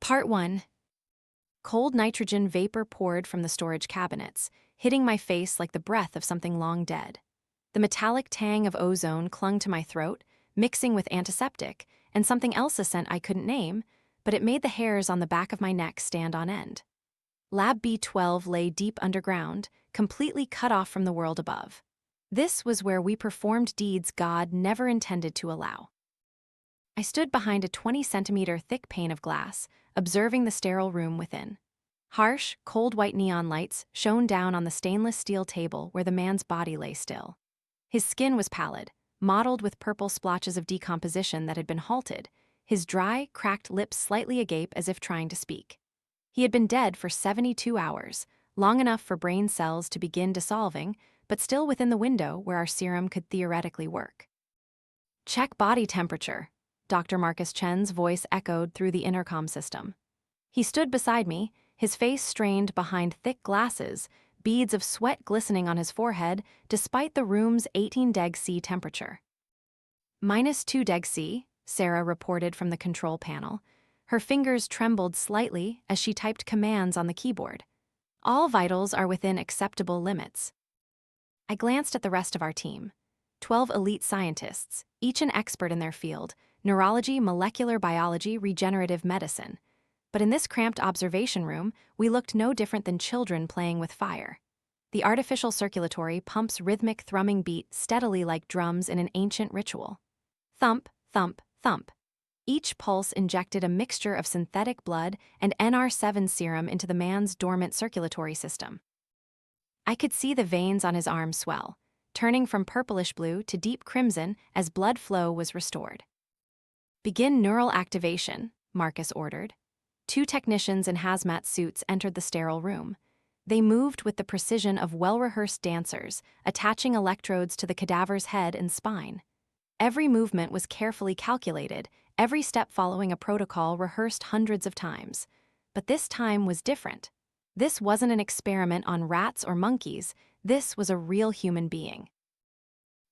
Part 1. Cold nitrogen vapor poured from the storage cabinets, hitting my face like the breath of something long dead. The metallic tang of ozone clung to my throat, mixing with antiseptic, and something else a scent I couldn't name, but it made the hairs on the back of my neck stand on end. Lab B12 lay deep underground, completely cut off from the world above. This was where we performed deeds God never intended to allow. I stood behind a 20-centimeter thick pane of glass, observing the sterile room within. Harsh, cold white neon lights shone down on the stainless steel table where the man's body lay still. His skin was pallid, mottled with purple splotches of decomposition that had been halted, his dry, cracked lips slightly agape as if trying to speak. He had been dead for 72 hours, long enough for brain cells to begin dissolving, but still within the window where our serum could theoretically work. "Check body temperature," Dr. Marcus Chen's voice echoed through the intercom system. He stood beside me, his face strained behind thick glasses, beads of sweat glistening on his forehead despite the room's 18 deg C temperature. "-2 deg C, Sarah reported from the control panel. Her fingers trembled slightly as she typed commands on the keyboard. "All vitals are within acceptable limits." I glanced at the rest of our team. 12 elite scientists, each an expert in their field: neurology, molecular biology, regenerative medicine. But in this cramped observation room, we looked no different than children playing with fire. The artificial circulatory pumps rhythmic thrumming beat steadily like drums in an ancient ritual. Thump, thump, thump. Each pulse injected a mixture of synthetic blood and NR7 serum into the man's dormant circulatory system. I could see the veins on his arm swell, turning from purplish blue to deep crimson as blood flow was restored. "Begin neural activation," Marcus ordered. 2 technicians in hazmat suits entered the sterile room. They moved with the precision of well-rehearsed dancers, attaching electrodes to the cadaver's head and spine. Every movement was carefully calculated, every step following a protocol rehearsed hundreds of times. But this time was different. This wasn't an experiment on rats or monkeys, this was a real human being.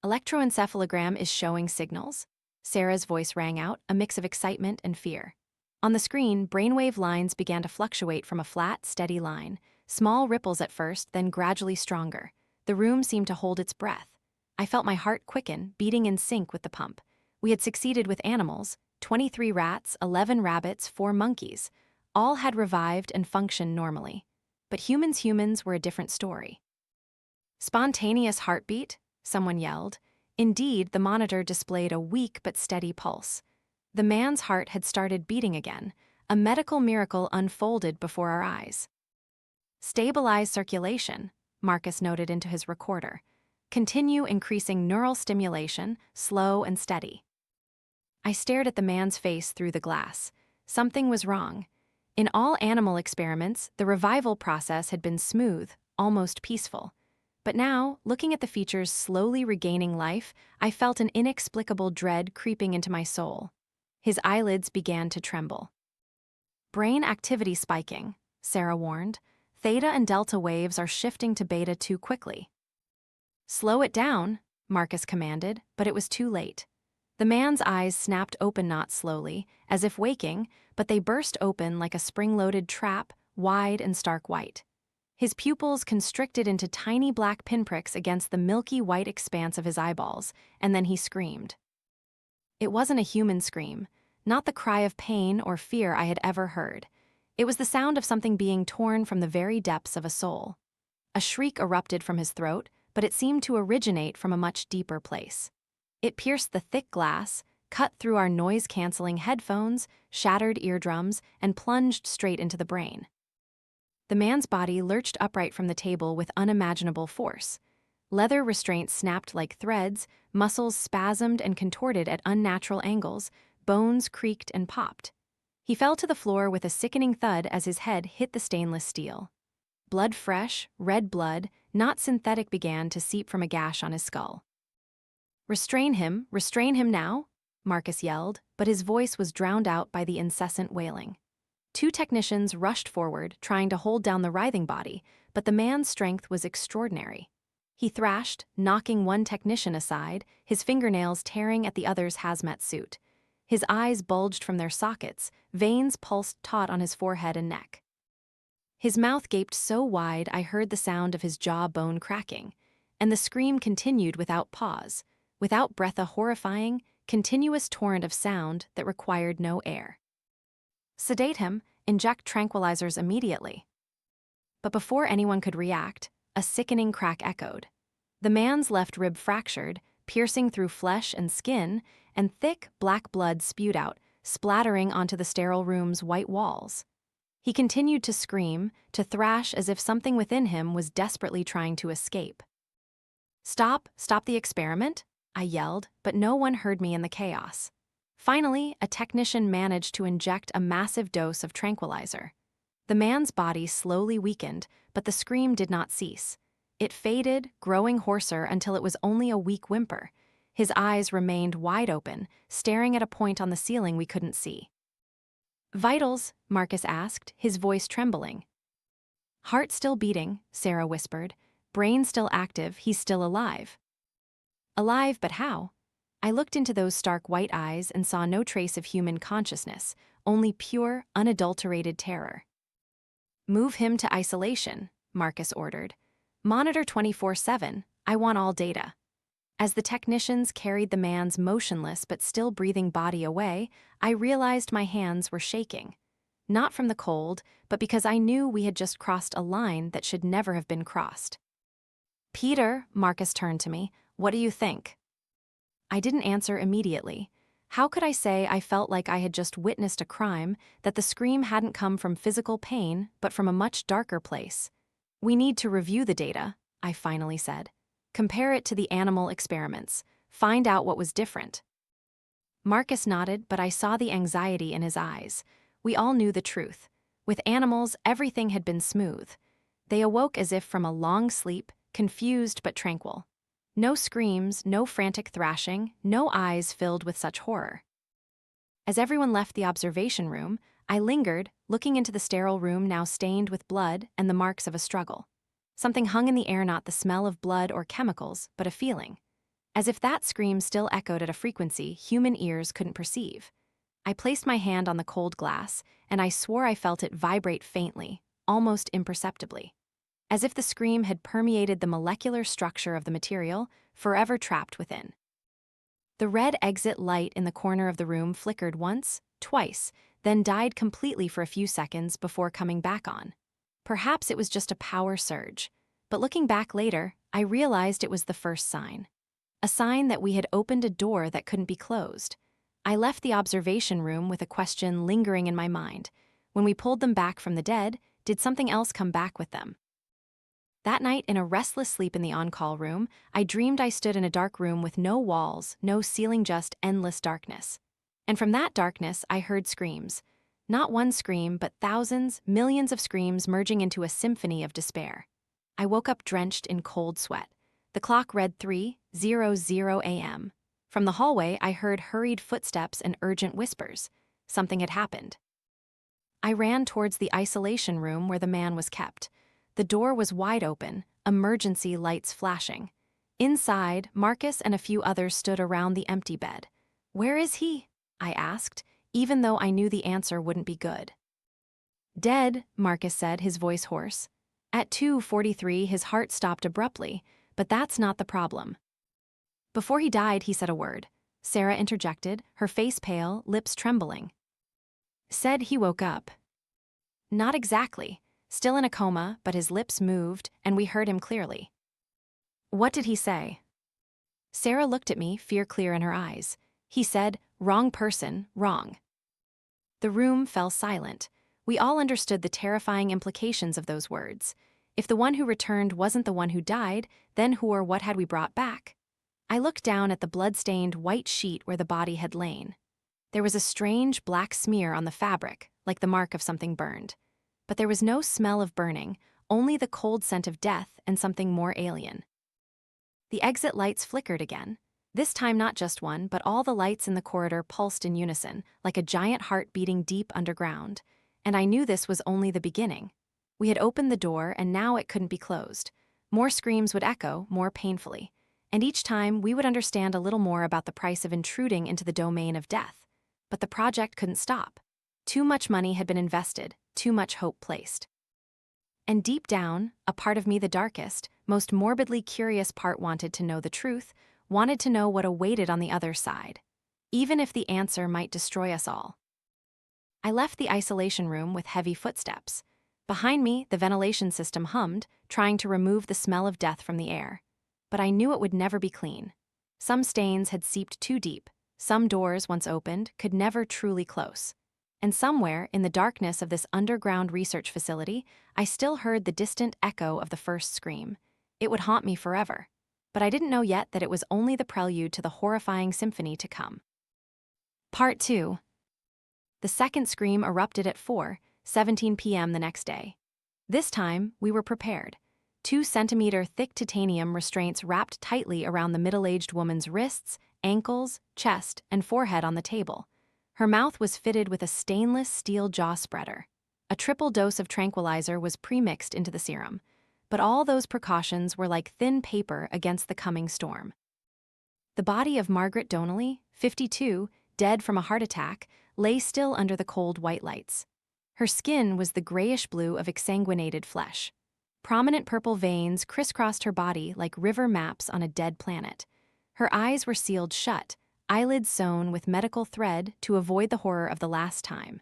"Electroencephalogram is showing signals," Sarah's voice rang out, a mix of excitement and fear. On the screen, brainwave lines began to fluctuate from a flat, steady line, small ripples at first, then gradually stronger. The room seemed to hold its breath. I felt my heart quicken, beating in sync with the pump. We had succeeded with animals: 23 rats, 11 rabbits, 4 monkeys. All had revived and functioned normally. But humans were a different story. "Spontaneous heartbeat," someone yelled. Indeed, the monitor displayed a weak but steady pulse. The man's heart had started beating again, a medical miracle unfolded before our eyes. "Stabilize circulation," Marcus noted into his recorder. "Continue increasing neural stimulation, slow and steady." I stared at the man's face through the glass. Something was wrong. In all animal experiments, the revival process had been smooth, almost peaceful. But now, looking at the features slowly regaining life, I felt an inexplicable dread creeping into my soul. His eyelids began to tremble. "Brain activity spiking," Sarah warned. "Theta and delta waves are shifting to beta too quickly." "Slow it down," Marcus commanded, but it was too late. The man's eyes snapped open not slowly, as if waking, but they burst open like a spring-loaded trap, wide and stark white. His pupils constricted into tiny black pinpricks against the milky white expanse of his eyeballs, and then he screamed. It wasn't a human scream, not the cry of pain or fear I had ever heard. It was the sound of something being torn from the very depths of a soul. A shriek erupted from his throat, but it seemed to originate from a much deeper place. It pierced the thick glass, cut through our noise-canceling headphones, shattered eardrums, and plunged straight into the brain. The man's body lurched upright from the table with unimaginable force. Leather restraints snapped like threads, muscles spasmed and contorted at unnatural angles, bones creaked and popped. He fell to the floor with a sickening thud as his head hit the stainless steel. Blood fresh, red blood, not synthetic, began to seep from a gash on his skull. Restrain him now," Marcus yelled, but his voice was drowned out by the incessant wailing. 2 technicians rushed forward, trying to hold down the writhing body, but the man's strength was extraordinary. He thrashed, knocking one technician aside, his fingernails tearing at the other's hazmat suit. His eyes bulged from their sockets, veins pulsed taut on his forehead and neck. His mouth gaped so wide I heard the sound of his jawbone cracking, and the scream continued without pause, without breath, a horrifying, continuous torrent of sound that required no air. Sedate him, inject tranquilizers immediately. But before anyone could react, a sickening crack echoed. The man's left rib fractured, piercing through flesh and skin, and thick, black blood spewed out, splattering onto the sterile room's white walls. He continued to scream, to thrash as if something within him was desperately trying to escape. "Stop the experiment," I yelled, but no one heard me in the chaos. Finally, a technician managed to inject a massive dose of tranquilizer. The man's body slowly weakened, but the scream did not cease. It faded, growing hoarser until it was only a weak whimper. His eyes remained wide open, staring at a point on the ceiling we couldn't see. "Vitals?" Marcus asked, his voice trembling. "Heart still beating," Sarah whispered. "Brain still active, he's still alive." Alive, but how? I looked into those stark white eyes and saw no trace of human consciousness, only pure, unadulterated terror. "Move him to isolation," Marcus ordered. "Monitor 24/7, I want all data." As the technicians carried the man's motionless but still breathing body away, I realized my hands were shaking. Not from the cold, but because I knew we had just crossed a line that should never have been crossed. "Peter," Marcus turned to me, "what do you think?" I didn't answer immediately. How could I say I felt like I had just witnessed a crime, that the scream hadn't come from physical pain, but from a much darker place? "We need to review the data," I finally said. "Compare it to the animal experiments. Find out what was different." Marcus nodded, but I saw the anxiety in his eyes. We all knew the truth. With animals, everything had been smooth. They awoke as if from a long sleep, confused but tranquil. No screams, no frantic thrashing, no eyes filled with such horror. As everyone left the observation room, I lingered, looking into the sterile room now stained with blood and the marks of a struggle. Something hung in the air, not the smell of blood or chemicals, but a feeling. As if that scream still echoed at a frequency human ears couldn't perceive. I placed my hand on the cold glass, and I swore I felt it vibrate faintly, almost imperceptibly. As if the scream had permeated the molecular structure of the material, forever trapped within. The red exit light in the corner of the room flickered once, twice, then died completely for a few seconds before coming back on. Perhaps it was just a power surge, but looking back later, I realized it was the first sign. A sign that we had opened a door that couldn't be closed. I left the observation room with a question lingering in my mind. When we pulled them back from the dead, did something else come back with them? That night, in a restless sleep in the on-call room, I dreamed I stood in a dark room with no walls, no ceiling, just endless darkness. And from that darkness, I heard screams. Not one scream, but thousands, millions of screams merging into a symphony of despair. I woke up drenched in cold sweat. The clock read 3:00 a.m. From the hallway, I heard hurried footsteps and urgent whispers. Something had happened. I ran towards the isolation room where the man was kept. The door was wide open, emergency lights flashing. Inside, Marcus and a few others stood around the empty bed. "Where is he?" I asked, even though I knew the answer wouldn't be good. "Dead," Marcus said, his voice hoarse. At 2:43, his heart stopped abruptly, but that's not the problem. "Before he died, he said a word," Sarah interjected, her face pale, lips trembling. "Said he woke up." "Not exactly. Still in a coma, but his lips moved, and we heard him clearly." "What did he say?" Sarah looked at me, fear clear in her eyes. "He said, 'Wrong person, wrong.'" The room fell silent. We all understood the terrifying implications of those words. If the one who returned wasn't the one who died, then who or what had we brought back? I looked down at the blood-stained white sheet where the body had lain. There was a strange black smear on the fabric, like the mark of something burned. But there was no smell of burning, only the cold scent of death and something more alien. The exit lights flickered again. This time not just one, but all the lights in the corridor pulsed in unison, like a giant heart beating deep underground. And I knew this was only the beginning. We had opened the door, and now it couldn't be closed. More screams would echo, more painfully. And each time, we would understand a little more about the price of intruding into the domain of death. but the project couldn't stop. Too much money had been invested, too much hope placed. And deep down, a part of me, the darkest, most morbidly curious part, wanted to know the truth, wanted to know what awaited on the other side, even if the answer might destroy us all. I left the isolation room with heavy footsteps. Behind me, the ventilation system hummed, trying to remove the smell of death from the air. But I knew it would never be clean. Some stains had seeped too deep, some doors, once opened, could never truly close. And somewhere, in the darkness of this underground research facility, I still heard the distant echo of the first scream. It would haunt me forever. But I didn't know yet that it was only the prelude to the horrifying symphony to come. Part 2. The second scream erupted at 4:17 p.m. the next day. This time, we were prepared. 2-centimeter thick titanium restraints wrapped tightly around the middle-aged woman's wrists, ankles, chest, and forehead on the table. Her mouth was fitted with a stainless steel jaw spreader. A triple dose of tranquilizer was pre-mixed into the serum, but all those precautions were like thin paper against the coming storm. The body of Margaret Donnelly, 52, dead from a heart attack, lay still under the cold white lights. Her skin was the grayish-blue of exsanguinated flesh. Prominent purple veins crisscrossed her body like river maps on a dead planet. Her eyes were sealed shut, eyelids sewn with medical thread to avoid the horror of the last time.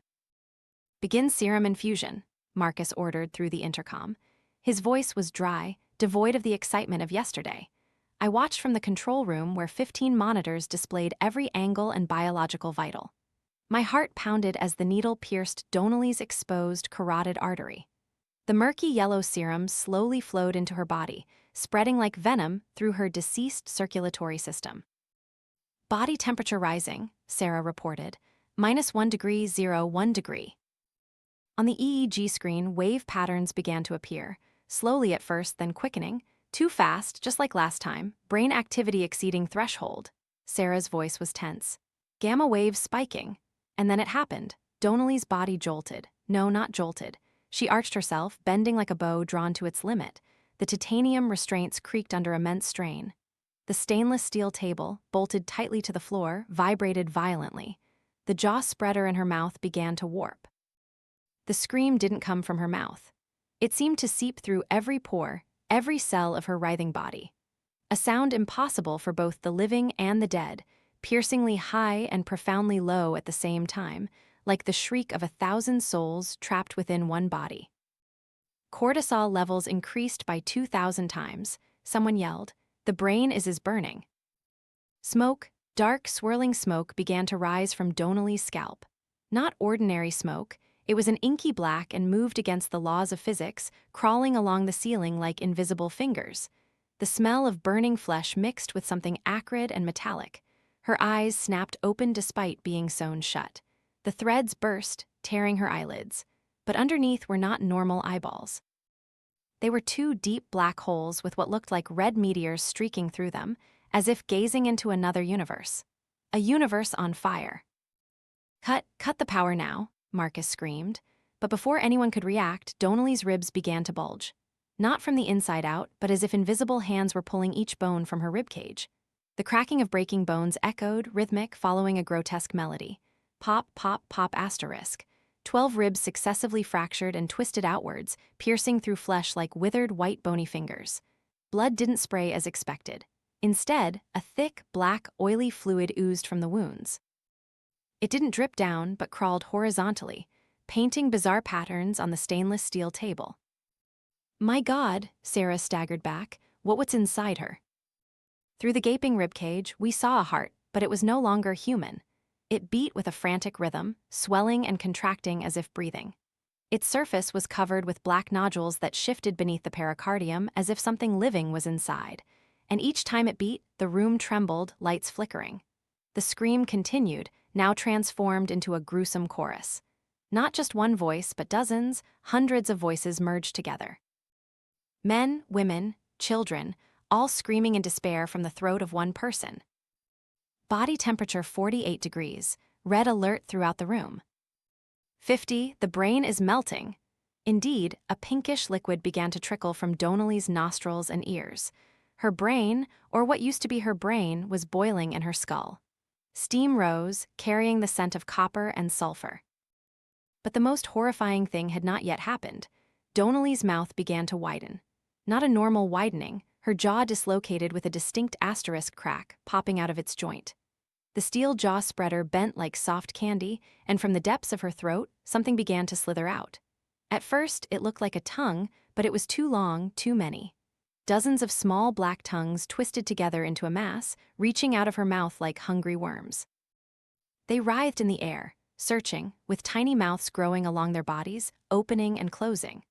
"Begin serum infusion," Marcus ordered through the intercom. His voice was dry, devoid of the excitement of yesterday. I watched from the control room where 15 monitors displayed every angle and biological vital. My heart pounded as the needle pierced Donnelly's exposed carotid artery. The murky yellow serum slowly flowed into her body, spreading like venom through her deceased circulatory system. "Body temperature rising," Sarah reported. -1 degree, 1 degree. On the EEG screen, wave patterns began to appear, slowly at first, then quickening. Too fast, just like last time, brain activity exceeding threshold. Sarah's voice was tense. Gamma waves spiking. And then it happened. Donnelly's body jolted. No, not jolted. She arched herself, bending like a bow drawn to its limit. The titanium restraints creaked under immense strain. The stainless steel table, bolted tightly to the floor, vibrated violently. The jaw spreader in her mouth began to warp. The scream didn't come from her mouth. It seemed to seep through every pore, every cell of her writhing body. A sound impossible for both the living and the dead, piercingly high and profoundly low at the same time, like the shriek of 1,000 souls trapped within one body. Cortisol levels increased by 2,000 times. Someone yelled, "The brain is burning." Smoke, dark, swirling smoke began to rise from Donnelly's scalp. Not ordinary smoke, it was an inky black and moved against the laws of physics, crawling along the ceiling like invisible fingers. The smell of burning flesh mixed with something acrid and metallic. Her eyes snapped open despite being sewn shut. The threads burst, tearing her eyelids. But underneath were not normal eyeballs. They were 2 deep black holes with what looked like red meteors streaking through them, as if gazing into another universe. A universe on fire. Cut the power now," Marcus screamed. But before anyone could react, Donnelly's ribs began to bulge. Not from the inside out, but as if invisible hands were pulling each bone from her ribcage. The cracking of breaking bones echoed, rhythmic, following a grotesque melody. Pop, pop, pop, asterisk. 12 ribs successively fractured and twisted outwards, piercing through flesh like withered white bony fingers. Blood didn't spray as expected. Instead, a thick, black, oily fluid oozed from the wounds. It didn't drip down, but crawled horizontally, painting bizarre patterns on the stainless steel table. "My God," Sarah staggered back. What's inside her? Through the gaping ribcage, we saw a heart, but it was no longer human. It beat with a frantic rhythm, swelling and contracting as if breathing. Its surface was covered with black nodules that shifted beneath the pericardium as if something living was inside. And each time it beat, the room trembled, lights flickering. The scream continued, now transformed into a gruesome chorus. Not just one voice, but dozens, hundreds of voices merged together. Men, women, children, all screaming in despair from the throat of one person. Body temperature 48 degrees, red alert throughout the room. 50, the brain is melting. Indeed, a pinkish liquid began to trickle from Donnelly's nostrils and ears. Her brain, or what used to be her brain, was boiling in her skull. Steam rose, carrying the scent of copper and sulfur. But the most horrifying thing had not yet happened. Donnelly's mouth began to widen. Not a normal widening, her jaw dislocated with a distinct asterisk crack popping out of its joint. The steel jaw spreader bent like soft candy, and from the depths of her throat, something began to slither out. At first, it looked like a tongue, but it was too long, too many. Dozens of small black tongues twisted together into a mass, reaching out of her mouth like hungry worms. They writhed in the air, searching, with tiny mouths growing along their bodies, opening and closing.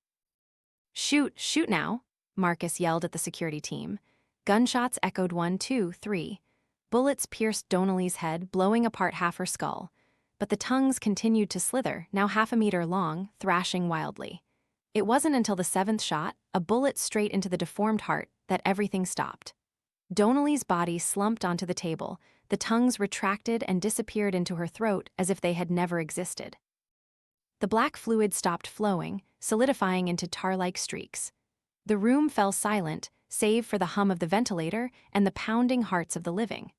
"Shoot, shoot now," Marcus yelled at the security team. Gunshots echoed 1, 2, 3. Bullets pierced Donnelly's head, blowing apart half her skull. But the tongues continued to slither, now half a meter long, thrashing wildly. It wasn't until the 7th shot, a bullet straight into the deformed heart, that everything stopped. Donnelly's body slumped onto the table, the tongues retracted and disappeared into her throat as if they had never existed. The black fluid stopped flowing, solidifying into tar-like streaks. The room fell silent, save for the hum of the ventilator and the pounding hearts of the living.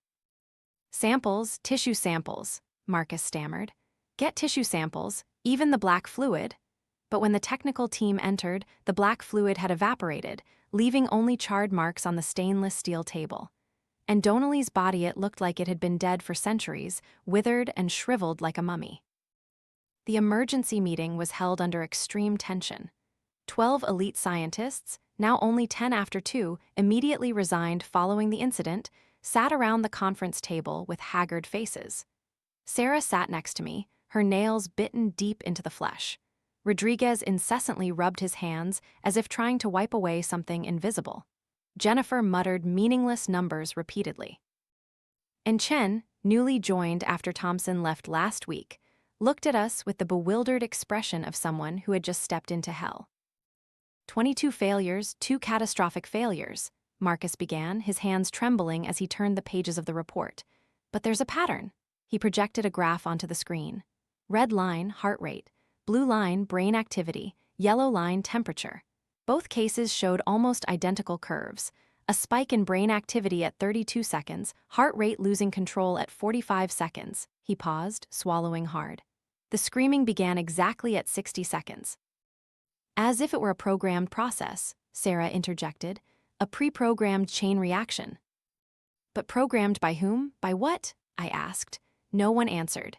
"Samples, tissue samples," Marcus stammered. "Get tissue samples, even the black fluid." But when the technical team entered, the black fluid had evaporated, leaving only charred marks on the stainless steel table. And Donnelly's body, it looked like it had been dead for centuries, withered and shriveled like a mummy. The emergency meeting was held under extreme tension. 12 elite scientists, now only 10 after 2, immediately resigned following the incident, sat around the conference table with haggard faces. Sarah sat next to me, her nails bitten deep into the flesh. Rodriguez incessantly rubbed his hands as if trying to wipe away something invisible. Jennifer muttered meaningless numbers repeatedly. And Chen, newly joined after Thompson left last week, looked at us with the bewildered expression of someone who had just stepped into hell. 22 failures, 2 catastrophic failures, Marcus began, his hands trembling as he turned the pages of the report. But there's a pattern. He projected a graph onto the screen. Red line, heart rate. Blue line, brain activity. Yellow line, temperature. Both cases showed almost identical curves. A spike in brain activity at 32 seconds, heart rate losing control at 45 seconds. He paused, swallowing hard. The screaming began exactly at 60 seconds. "As if it were a programmed process," Sarah interjected. "A pre-programmed chain reaction." "But programmed by whom? By what?" I asked. No one answered.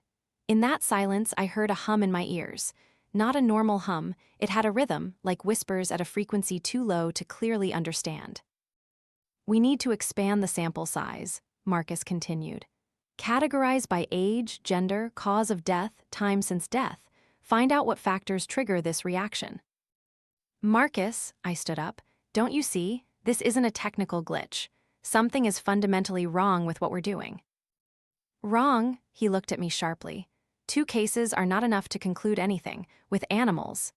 In that silence, I heard a hum in my ears. Not a normal hum, it had a rhythm, like whispers at a frequency too low to clearly understand. "We need to expand the sample size," Marcus continued. "Categorize by age, gender, cause of death, time since death. Find out what factors trigger this reaction." "Marcus," I stood up, "don't you see? This isn't a technical glitch. Something is fundamentally wrong with what we're doing." "Wrong?" He looked at me sharply. 2 cases are not enough to conclude anything. With animals.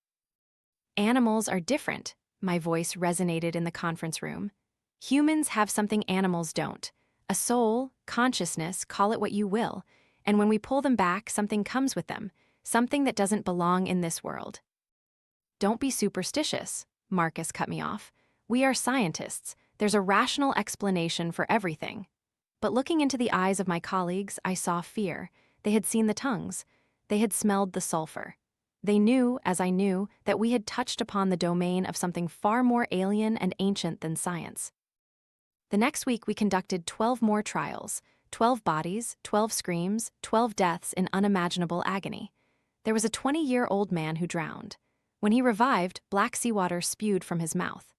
"Animals are different," my voice resonated in the conference room. "Humans have something animals don't. A soul, consciousness, call it what you will. And when we pull them back, something comes with them. Something that doesn't belong in this world." "Don't be superstitious," Marcus cut me off. "We are scientists. There's a rational explanation for everything." But looking into the eyes of my colleagues, I saw fear. They had seen the tongues. They had smelled the sulfur. They knew, as I knew, that we had touched upon the domain of something far more alien and ancient than science. The next week we conducted 12 more trials, 12 bodies, 12 screams, 12 deaths in unimaginable agony. There was a 20-year-old man who drowned. When he revived, black seawater spewed from his mouth.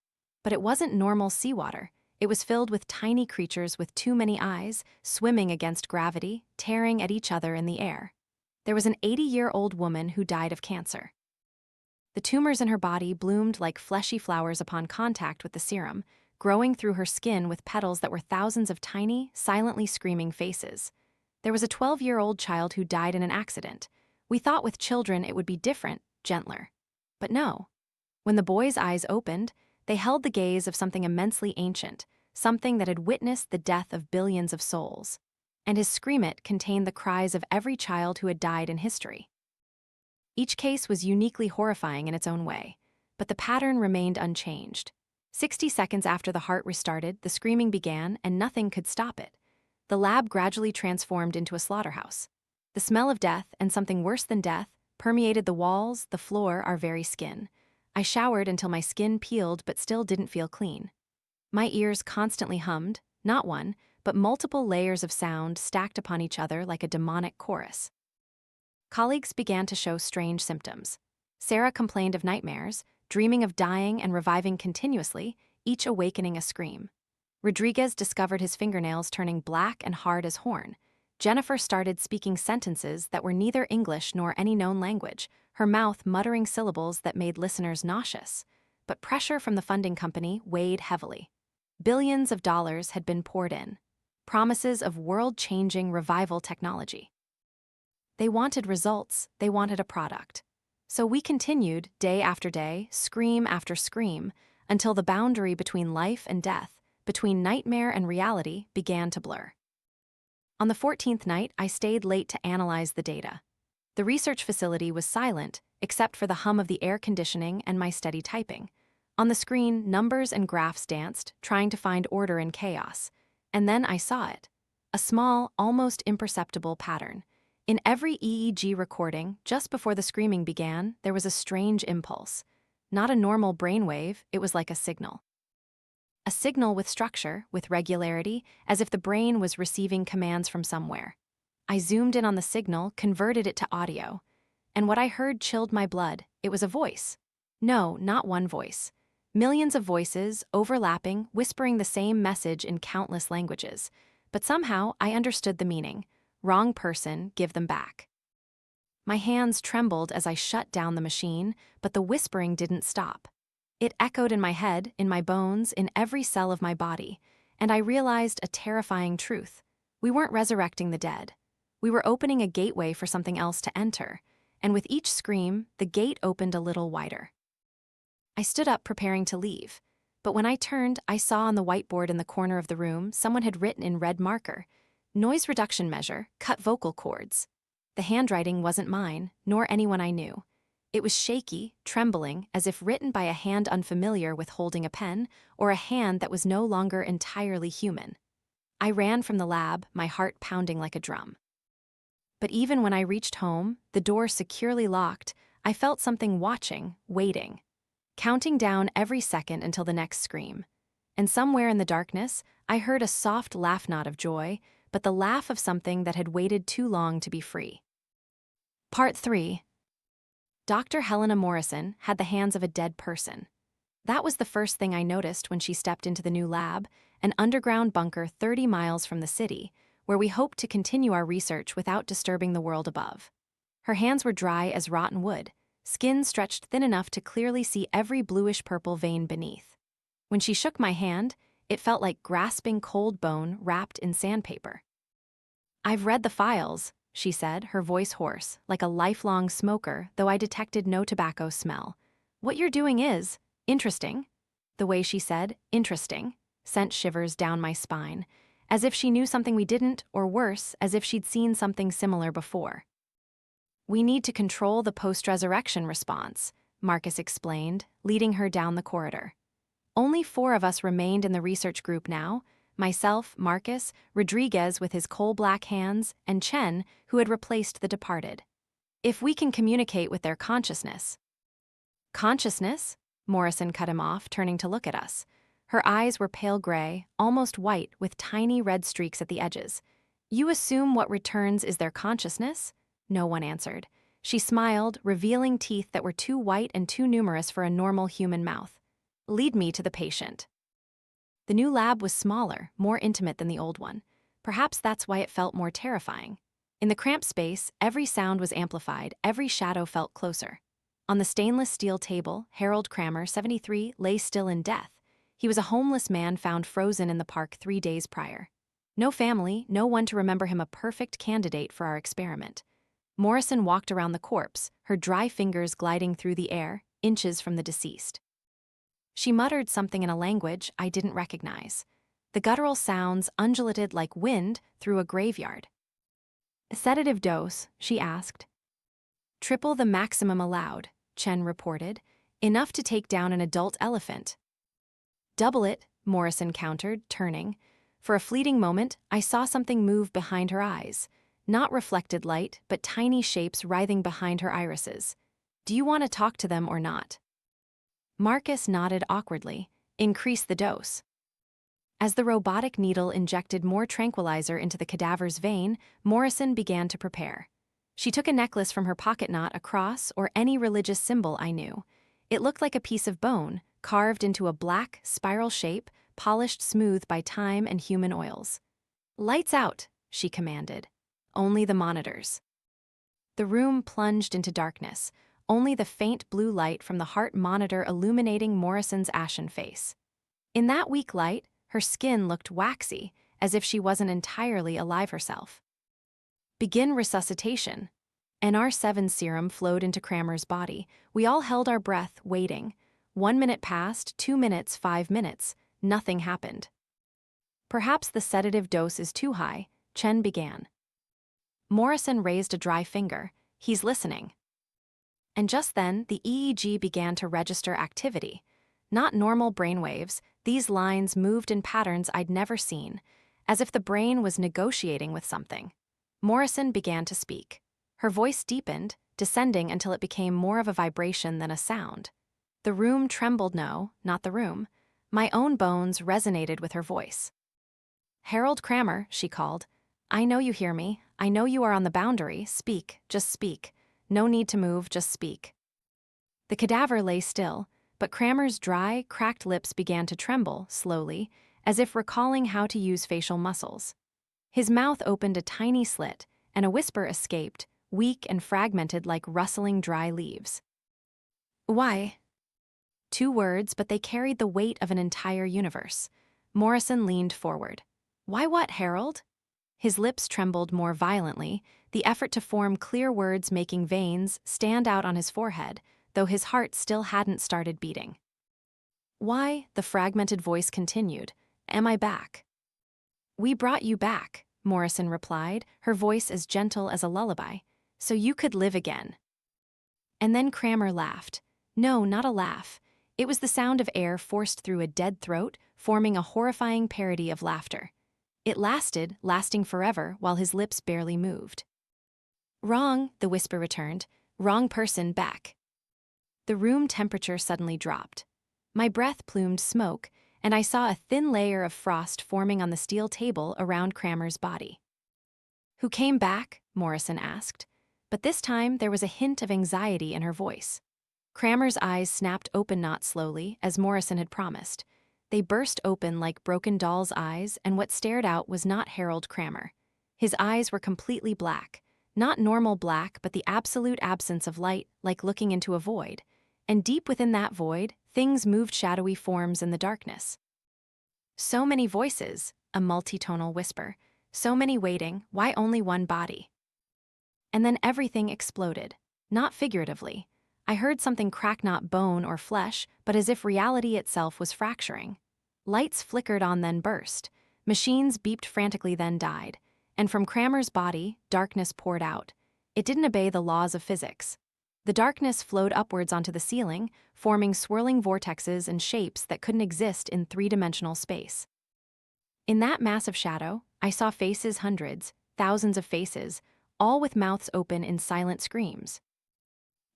But it wasn't normal seawater. It was filled with tiny creatures with too many eyes, swimming against gravity, tearing at each other in the air. There was an 80-year-old woman who died of cancer. The tumors in her body bloomed like fleshy flowers upon contact with the serum, growing through her skin with petals that were thousands of tiny, silently screaming faces. There was a 12-year-old child who died in an accident. We thought with children it would be different, gentler. But no. When the boy's eyes opened, they held the gaze of something immensely ancient, something that had witnessed the death of billions of souls. And his scream-it contained the cries of every child who had died in history. Each case was uniquely horrifying in its own way, but the pattern remained unchanged. 60 seconds after the heart restarted, the screaming began, and nothing could stop it. The lab gradually transformed into a slaughterhouse. The smell of death, and something worse than death, permeated the walls, the floor, our very skin. I showered until my skin peeled but still didn't feel clean. My ears constantly hummed, not one, but multiple layers of sound stacked upon each other like a demonic chorus. Colleagues began to show strange symptoms. Sarah complained of nightmares, dreaming of dying and reviving continuously, each awakening a scream. Rodriguez discovered his fingernails turning black and hard as horn. Jennifer started speaking sentences that were neither English nor any known language, her mouth muttering syllables that made listeners nauseous. But pressure from the funding company weighed heavily. Billions of dollars had been poured in. Promises of world-changing revival technology. They wanted results, they wanted a product. So we continued, day after day, scream after scream, until the boundary between life and death, between nightmare and reality, began to blur. On the 14th night, I stayed late to analyze the data. The research facility was silent, except for the hum of the air conditioning and my steady typing. On the screen, numbers and graphs danced, trying to find order in chaos. And then I saw it. A small, almost imperceptible pattern. In every EEG recording, just before the screaming began, there was a strange impulse. Not a normal brainwave, it was like a signal. A signal with structure, with regularity, as if the brain was receiving commands from somewhere. I zoomed in on the signal, converted it to audio. And what I heard chilled my blood. It was a voice. No, not one voice. Millions of voices, overlapping, whispering the same message in countless languages. But somehow, I understood the meaning. Wrong person, give them back. My hands trembled as I shut down the machine, but the whispering didn't stop. It echoed in my head, in my bones, in every cell of my body, and I realized a terrifying truth. We weren't resurrecting the dead. We were opening a gateway for something else to enter, and with each scream, the gate opened a little wider. I stood up preparing to leave, but when I turned, I saw on the whiteboard in the corner of the room someone had written in red marker, "Noise reduction measure, cut vocal cords." The handwriting wasn't mine, nor anyone I knew. It was shaky, trembling, as if written by a hand unfamiliar with holding a pen, or a hand that was no longer entirely human. I ran from the lab, my heart pounding like a drum. But even when I reached home, the door securely locked, I felt something watching, waiting, counting down every second until the next scream. And somewhere in the darkness, I heard a soft laugh, not of joy, but the laugh of something that had waited too long to be free. Part 3. Dr. Helena Morrison had the hands of a dead person. That was the first thing I noticed when she stepped into the new lab, an underground bunker 30 miles from the city, where we hoped to continue our research without disturbing the world above. Her hands were dry as rotten wood, skin stretched thin enough to clearly see every bluish-purple vein beneath. When she shook my hand, it felt like grasping cold bone wrapped in sandpaper. "I've read the files," she said, her voice hoarse, like a lifelong smoker, though I detected no tobacco smell. "What you're doing is interesting." The way she said, "interesting," sent shivers down my spine, as if she knew something we didn't, or worse, as if she'd seen something similar before. "We need to control the post-resurrection response," Marcus explained, leading her down the corridor. Only 4 of us remained in the research group now: myself, Marcus, Rodriguez with his coal-black hands, and Chen, who had replaced the departed. "If we can communicate with their consciousness." "Consciousness?" Morrison cut him off, turning to look at us. Her eyes were pale gray, almost white, with tiny red streaks at the edges. "You assume what returns is their consciousness?" No one answered. She smiled, revealing teeth that were too white and too numerous for a normal human mouth. "Lead me to the patient." The new lab was smaller, more intimate than the old one. Perhaps that's why it felt more terrifying. In the cramped space, every sound was amplified, every shadow felt closer. On the stainless steel table, Harold Kramer, 73, lay still in death. He was a homeless man found frozen in the park 3 days prior. No family, no one to remember him, a perfect candidate for our experiment. Morrison walked around the corpse, her dry fingers gliding through the air, inches from the deceased. She muttered something in a language I didn't recognize. The guttural sounds undulated like wind through a graveyard. "A sedative dose?" she asked. "Triple the maximum allowed," Chen reported. "Enough to take down an adult elephant." "Double it," Morrison countered, turning. For a fleeting moment, I saw something move behind her eyes. Not reflected light, but tiny shapes writhing behind her irises. Do you want to talk to them or not? Marcus nodded awkwardly. Increase the dose. As the robotic needle injected more tranquilizer into the cadaver's vein, Morrison began to prepare. She took a necklace from her pocket, not a cross or any religious symbol I knew. It looked like a piece of bone, carved into a black, spiral shape, polished smooth by time and human oils. Lights out, she commanded. Only the monitors. The room plunged into darkness, only the faint blue light from the heart monitor illuminating Morrison's ashen face. In that weak light, her skin looked waxy, as if she wasn't entirely alive herself. Begin resuscitation. NR7 serum flowed into Kramer's body. We all held our breath, waiting. 1 minute passed, 2 minutes, 5 minutes. Nothing happened. Perhaps the sedative dose is too high, Chen began. Morrison raised a dry finger. He's listening. And just then, the EEG began to register activity. Not normal brainwaves, these lines moved in patterns I'd never seen, as if the brain was negotiating with something. Morrison began to speak. Her voice deepened, descending until it became more of a vibration than a sound. The room trembled. No, not the room. My own bones resonated with her voice. Harold Kramer, she called. I know you hear me. I know you are on the boundary. Speak, just speak. No need to move, just speak. The cadaver lay still, but Kramer's dry, cracked lips began to tremble, slowly, as if recalling how to use facial muscles. His mouth opened a tiny slit, and a whisper escaped, weak and fragmented like rustling dry leaves. Why? 2 words, but they carried the weight of an entire universe. Morrison leaned forward. Why what, Harold? His lips trembled more violently, the effort to form clear words making veins stand out on his forehead, though his heart still hadn't started beating. Why, the fragmented voice continued, am I back? We brought you back, Morrison replied, her voice as gentle as a lullaby, so you could live again. And then Kramer laughed. No, not a laugh. It was the sound of air forced through a dead throat, forming a horrifying parody of laughter. It lasted, lasting forever, while his lips barely moved. Wrong, the whisper returned. Wrong person, back. The room temperature suddenly dropped. My breath plumed smoke, and I saw a thin layer of frost forming on the steel table around Kramer's body. Who came back? Morrison asked. But this time there was a hint of anxiety in her voice. Kramer's eyes snapped open not slowly, as Morrison had promised. They burst open like broken doll's eyes, and what stared out was not Harold Kramer. His eyes were completely black. Not normal black, but the absolute absence of light, like looking into a void. And deep within that void, things moved, shadowy forms in the darkness. So many voices, a multitonal whisper. So many waiting, why only one body? And then everything exploded. Not figuratively. I heard something crack, not bone or flesh, but as if reality itself was fracturing. Lights flickered on, then burst. Machines beeped frantically, then died. And from Kramer's body, darkness poured out. It didn't obey the laws of physics. The darkness flowed upwards onto the ceiling, forming swirling vortexes and shapes that couldn't exist in 3-dimensional space. In that mass of shadow, I saw faces, hundreds, thousands of faces, all with mouths open in silent screams.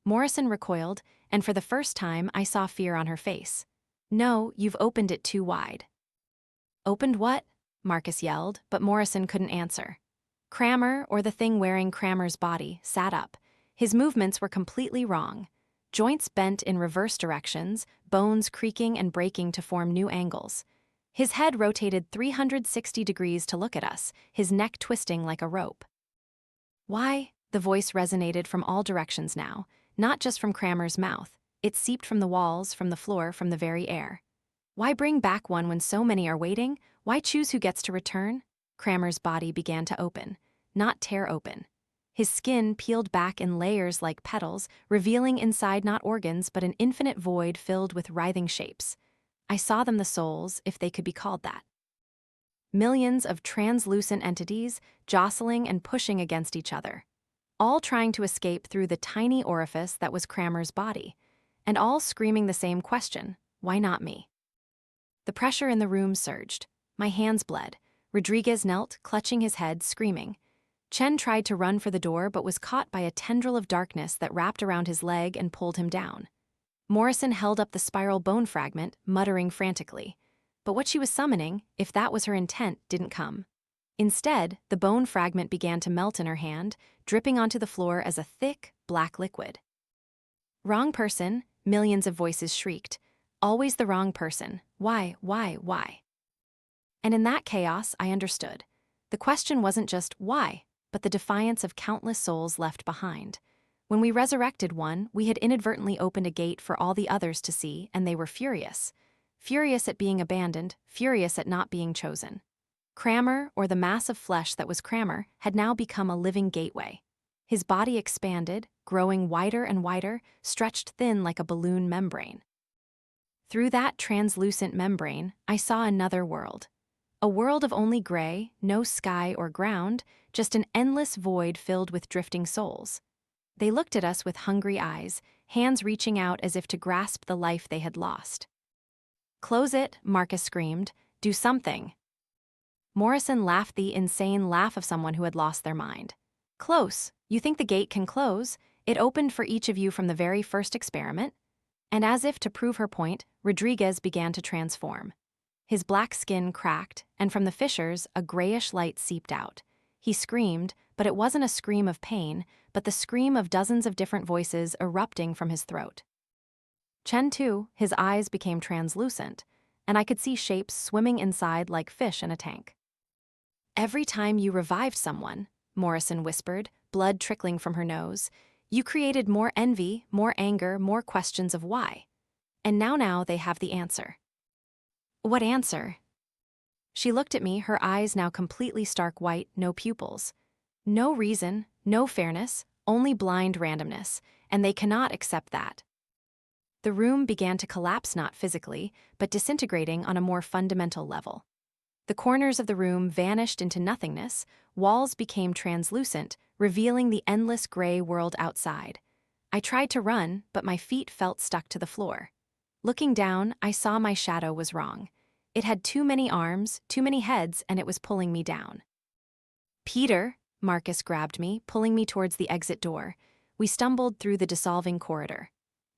Morrison recoiled, and for the first time I saw fear on her face. No, you've opened it too wide. Opened what? Marcus yelled, but Morrison couldn't answer. Kramer, or the thing wearing Kramer's body, sat up. His movements were completely wrong. Joints bent in reverse directions, bones creaking and breaking to form new angles. His head rotated 360 degrees to look at us, his neck twisting like a rope. Why? The voice resonated from all directions now, not just from Kramer's mouth. It seeped from the walls, from the floor, from the very air. Why bring back one when so many are waiting? Why choose who gets to return? Kramer's body began to open, not tear open. His skin peeled back in layers like petals, revealing inside not organs but an infinite void filled with writhing shapes. I saw them, the souls, if they could be called that. Millions of translucent entities jostling and pushing against each other, all trying to escape through the tiny orifice that was Kramer's body, and all screaming the same question, why not me? The pressure in the room surged. My hands bled. Rodriguez knelt, clutching his head, screaming. Chen tried to run for the door but was caught by a tendril of darkness that wrapped around his leg and pulled him down. Morrison held up the spiral bone fragment, muttering frantically. But what she was summoning, if that was her intent, didn't come. Instead, the bone fragment began to melt in her hand, dripping onto the floor as a thick, black liquid. Wrong person, millions of voices shrieked. Always the wrong person. Why? And in that chaos, I understood. The question wasn't just why, but the defiance of countless souls left behind. When we resurrected one, we had inadvertently opened a gate for all the others to see, and they were furious. Furious at being abandoned, furious at not being chosen. Crammer, or the mass of flesh that was Crammer, had now become a living gateway. His body expanded, growing wider and wider, stretched thin like a balloon membrane. Through that translucent membrane, I saw another world. A world of only gray, no sky or ground, just an endless void filled with drifting souls. They looked at us with hungry eyes, hands reaching out as if to grasp the life they had lost. "Close it," Marcus screamed. "Do something." Morrison laughed the insane laugh of someone who had lost their mind. "Close? You think the gate can close? It opened for each of you from the very first experiment?" And as if to prove her point, Rodriguez began to transform. His black skin cracked, and from the fissures, a grayish light seeped out. He screamed, but it wasn't a scream of pain, but the scream of dozens of different voices erupting from his throat. Chen too, his eyes became translucent, and I could see shapes swimming inside like fish in a tank. "Every time you revived someone," Morrison whispered, blood trickling from her nose, "you created more envy, more anger, more questions of why. And now they have the answer." "What answer?" She looked at me, her eyes now completely stark white, no pupils. No reason, no fairness, only blind randomness, and they cannot accept that. The room began to collapse, not physically, but disintegrating on a more fundamental level. The corners of the room vanished into nothingness, walls became translucent, revealing the endless gray world outside. I tried to run, but my feet felt stuck to the floor. Looking down, I saw my shadow was wrong. It had too many arms, too many heads, and it was pulling me down. "Peter," Marcus grabbed me, pulling me towards the exit door. We stumbled through the dissolving corridor.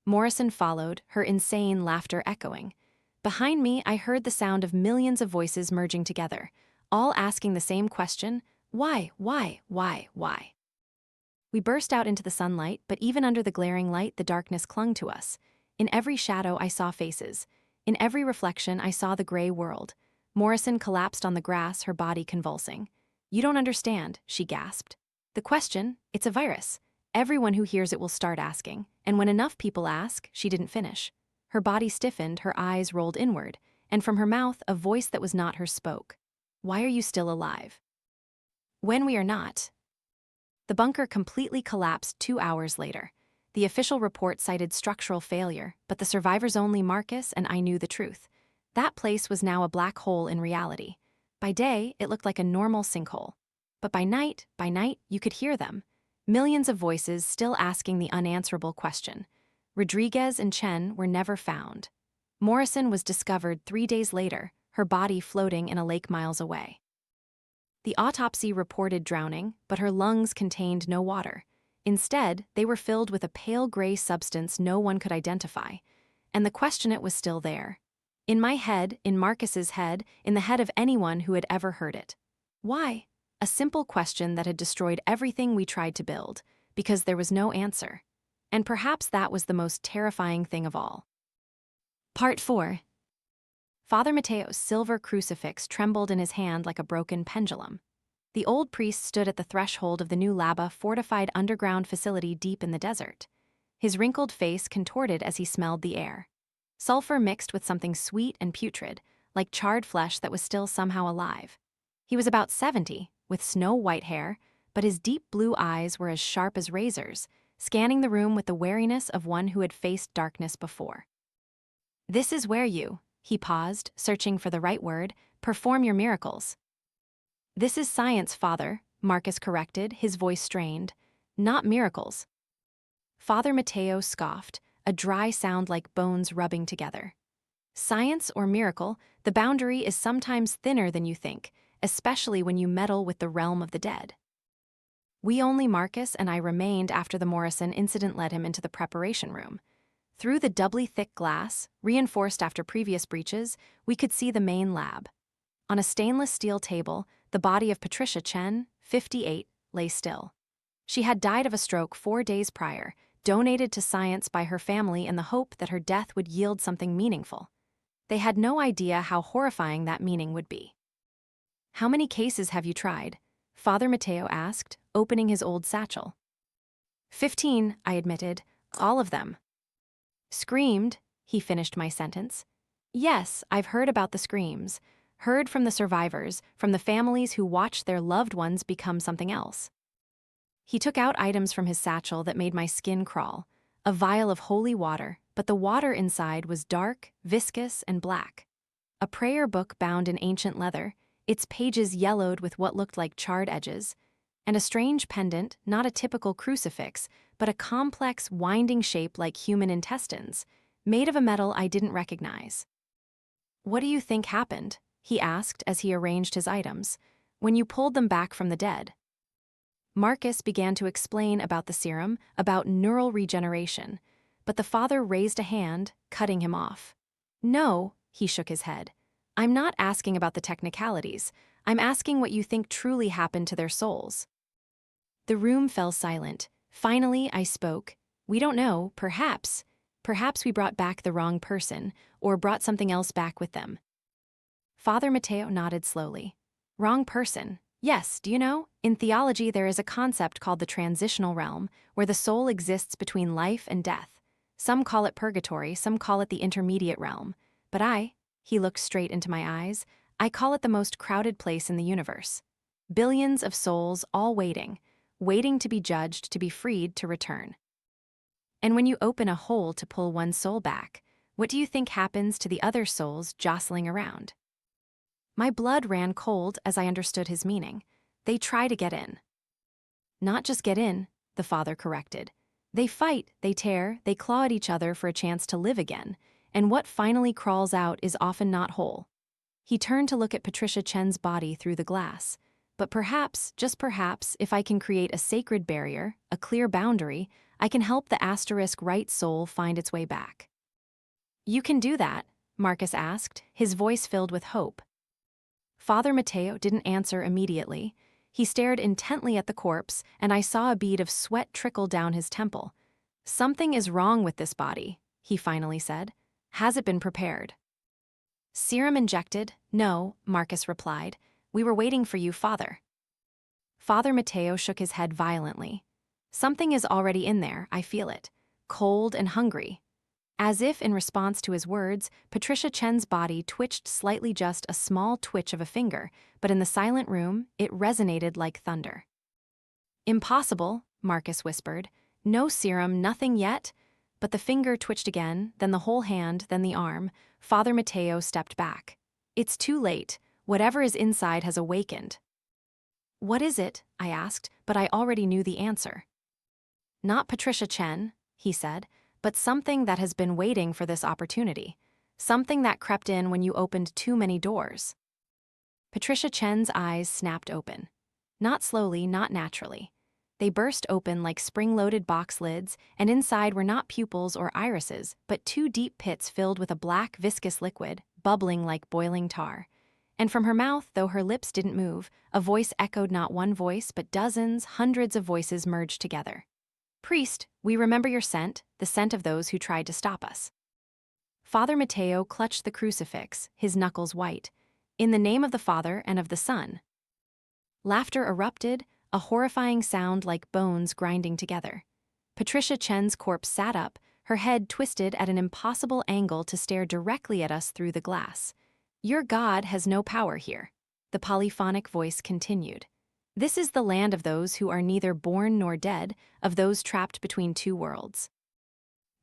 Morrison followed, her insane laughter echoing. Behind me, I heard the sound of millions of voices merging together, all asking the same question: why? We burst out into the sunlight, but even under the glaring light, the darkness clung to us. In every shadow, I saw faces. In every reflection, I saw the gray world. Morrison collapsed on the grass, her body convulsing. "You don't understand," she gasped. "The question, it's a virus. Everyone who hears it will start asking, and when enough people ask," she didn't finish. Her body stiffened, her eyes rolled inward, and from her mouth, a voice that was not hers spoke. "Why are you still alive?" "When we are not." The bunker completely collapsed 2 hours later. The official report cited structural failure, but the survivors only Marcus and I knew the truth. That place was now a black hole in reality. By day, it looked like a normal sinkhole. But by night, you could hear them. Millions of voices still asking the unanswerable question. Rodriguez and Chen were never found. Morrison was discovered 3 days later, her body floating in a lake miles away. The autopsy reported drowning, but her lungs contained no water. Instead, they were filled with a pale gray substance no one could identify. And the question, it was still there. In my head, in Marcus's head, in the head of anyone who had ever heard it. Why? A simple question that had destroyed everything we tried to build, because there was no answer. And perhaps that was the most terrifying thing of all. Part 4. Father Mateo's silver crucifix trembled in his hand like a broken pendulum. The old priest stood at the threshold of the new lava fortified underground facility deep in the desert. His wrinkled face contorted as he smelled the air. Sulfur mixed with something sweet and putrid, like charred flesh that was still somehow alive. He was about 70, with snow-white hair, but his deep blue eyes were as sharp as razors, scanning the room with the wariness of one who had faced darkness before. "This is where you," he paused, searching for the right word, "perform your miracles." "This is science, Father," Marcus corrected, his voice strained. "Not miracles." Father Mateo scoffed, a dry sound like bones rubbing together. "Science or miracle, the boundary is sometimes thinner than you think, especially when you meddle with the realm of the dead. Only Marcus and I remained after the Morrison incident led him into the preparation room. Through the doubly thick glass, reinforced after previous breaches, we could see the main lab. On a stainless steel table, the body of Patricia Chen, 58, lay still. She had died of a stroke 4 days prior, donated to science by her family in the hope that her death would yield something meaningful. They had no idea how horrifying that meaning would be. "How many cases have you tried?" Father Mateo asked, opening his old satchel. 15, I admitted, all of them. Screamed, he finished my sentence. Yes, I've heard about the screams. Heard from the survivors, from the families who watched their loved ones become something else. He took out items from his satchel that made my skin crawl. A vial of holy water, but the water inside was dark, viscous, and black. A prayer book bound in ancient leather, its pages yellowed with what looked like charred edges, and a strange pendant, not a typical crucifix, but a complex, winding shape like human intestines, made of a metal I didn't recognize. "What do you think happened?" he asked as he arranged his items, "when you pulled them back from the dead?" Marcus began to explain about the serum, about neural regeneration, but the father raised a hand, cutting him off. "No," he shook his head. "I'm not asking about the technicalities. I'm asking what you think truly happened to their souls." The room fell silent. Finally, I spoke. "We don't know, perhaps. Perhaps we brought back the wrong person, or brought something else back with them." Father Mateo nodded slowly. "Wrong person. Yes, do you know? In theology, there is a concept called the transitional realm, where the soul exists between life and death. Some call it purgatory, some call it the intermediate realm. But he looked straight into my eyes, I call it the most crowded place in the universe. Billions of souls all waiting to be judged, to be freed, to return. And when you open a hole to pull one soul back, what do you think happens to the other souls jostling around?" My blood ran cold as I understood his meaning. They try to get in. "Not just get in," the father corrected. "They fight, they tear, they claw at each other for a chance to live again, and what finally crawls out is often not whole." He turned to look at Patricia Chen's body through the glass. "But perhaps, just perhaps, if I can create a sacred barrier, a clear boundary, I can help the asterisk right soul find its way back." "You can do that?" Marcus asked, his voice filled with hope. Father Mateo didn't answer immediately. He stared intently at the corpse, and I saw a bead of sweat trickle down his temple. "Something is wrong with this body," he finally said. "Has it been prepared?" "Serum injected? No," Marcus replied. "We were waiting for you, Father." Father Mateo shook his head violently. "Something is already in there, I feel it. Cold and hungry." As if in response to his words, Patricia Chen's body twitched slightly, just a small twitch of a finger, but in the silent room, it resonated like thunder. "Impossible," Marcus whispered. "No serum, nothing yet." But the finger twitched again, then the whole hand, then the arm. Father Mateo stepped back. "It's too late. Whatever is inside has awakened." "What is it?" I asked, but I already knew the answer. "Not Patricia Chen," he said, "but something that has been waiting for this opportunity. Something that crept in when you opened too many doors." Patricia Chen's eyes snapped open. Not slowly, not naturally. They burst open like spring-loaded box lids, and inside were not pupils or irises, but 2 deep pits filled with a black, viscous liquid, bubbling like boiling tar. And from her mouth, though her lips didn't move, a voice echoed, not one voice, but dozens, hundreds of voices merged together. "Priest, we remember your scent, the scent of those who tried to stop us." Father Mateo clutched the crucifix, his knuckles white. "In the name of the Father and of the Son." Laughter erupted, a horrifying sound like bones grinding together. Patricia Chen's corpse sat up, her head twisted at an impossible angle to stare directly at us through the glass. "Your God has no power here," the polyphonic voice continued. "This is the land of those who are neither born nor dead, of those trapped between 2 worlds."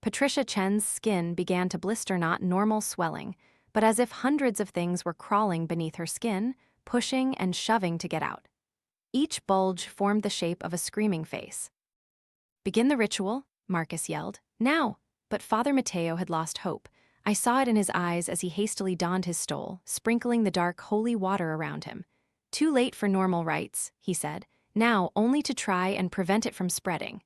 Patricia Chen's skin began to blister, not normal swelling, but as if hundreds of things were crawling beneath her skin, pushing and shoving to get out. Each bulge formed the shape of a screaming face. "Begin the ritual," Marcus yelled. "Now!" But Father Mateo had lost hope. I saw it in his eyes as he hastily donned his stole, sprinkling the dark, holy water around him. Too late for normal rites, he said, now only to try and prevent it from spreading.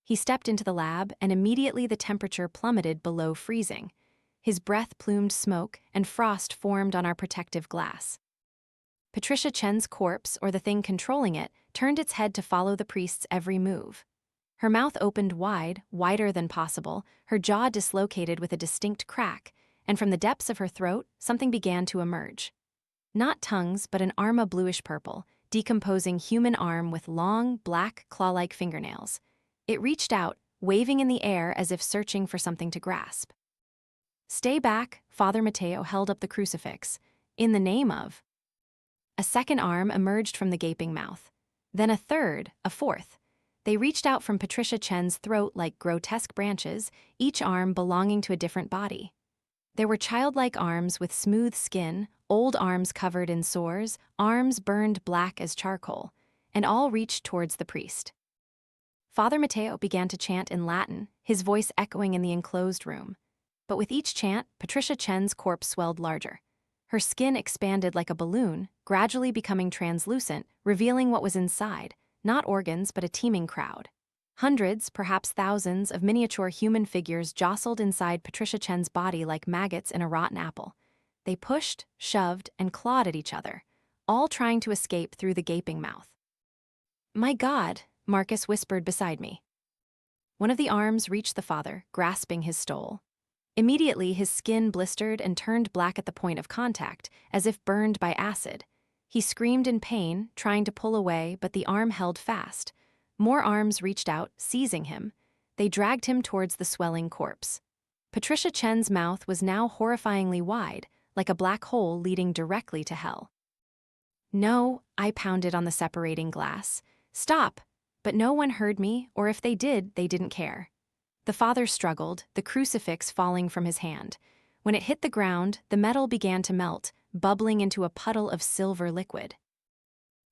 He stepped into the lab, and immediately the temperature plummeted below freezing. His breath plumed smoke, and frost formed on our protective glass. Patricia Chen's corpse, or the thing controlling it, turned its head to follow the priest's every move. Her mouth opened wide, wider than possible, her jaw dislocated with a distinct crack, and from the depths of her throat, something began to emerge. Not tongues, but an arm of bluish-purple, decomposing human arm with long, black, claw-like fingernails. It reached out, waving in the air as if searching for something to grasp. "Stay back," Father Mateo held up the crucifix. "In the name of..." A second arm emerged from the gaping mouth. Then a third, a fourth. They reached out from Patricia Chen's throat like grotesque branches, each arm belonging to a different body. There were childlike arms with smooth skin, old arms covered in sores, arms burned black as charcoal, and all reached towards the priest. Father Mateo began to chant in Latin, his voice echoing in the enclosed room. But with each chant, Patricia Chen's corpse swelled larger. Her skin expanded like a balloon, gradually becoming translucent, revealing what was inside, not organs but a teeming crowd. Hundreds, perhaps thousands, of miniature human figures jostled inside Patricia Chen's body like maggots in a rotten apple. They pushed, shoved, and clawed at each other, all trying to escape through the gaping mouth. "My God," Marcus whispered beside me. One of the arms reached the father, grasping his stole. Immediately, his skin blistered and turned black at the point of contact, as if burned by acid. He screamed in pain, trying to pull away, but the arm held fast. More arms reached out, seizing him. They dragged him towards the swelling corpse. Patricia Chen's mouth was now horrifyingly wide, like a black hole leading directly to hell. "No," I pounded on the separating glass. "Stop!" But no one heard me, or if they did, they didn't care. The father struggled, the crucifix falling from his hand. When it hit the ground, the metal began to melt, bubbling into a puddle of silver liquid.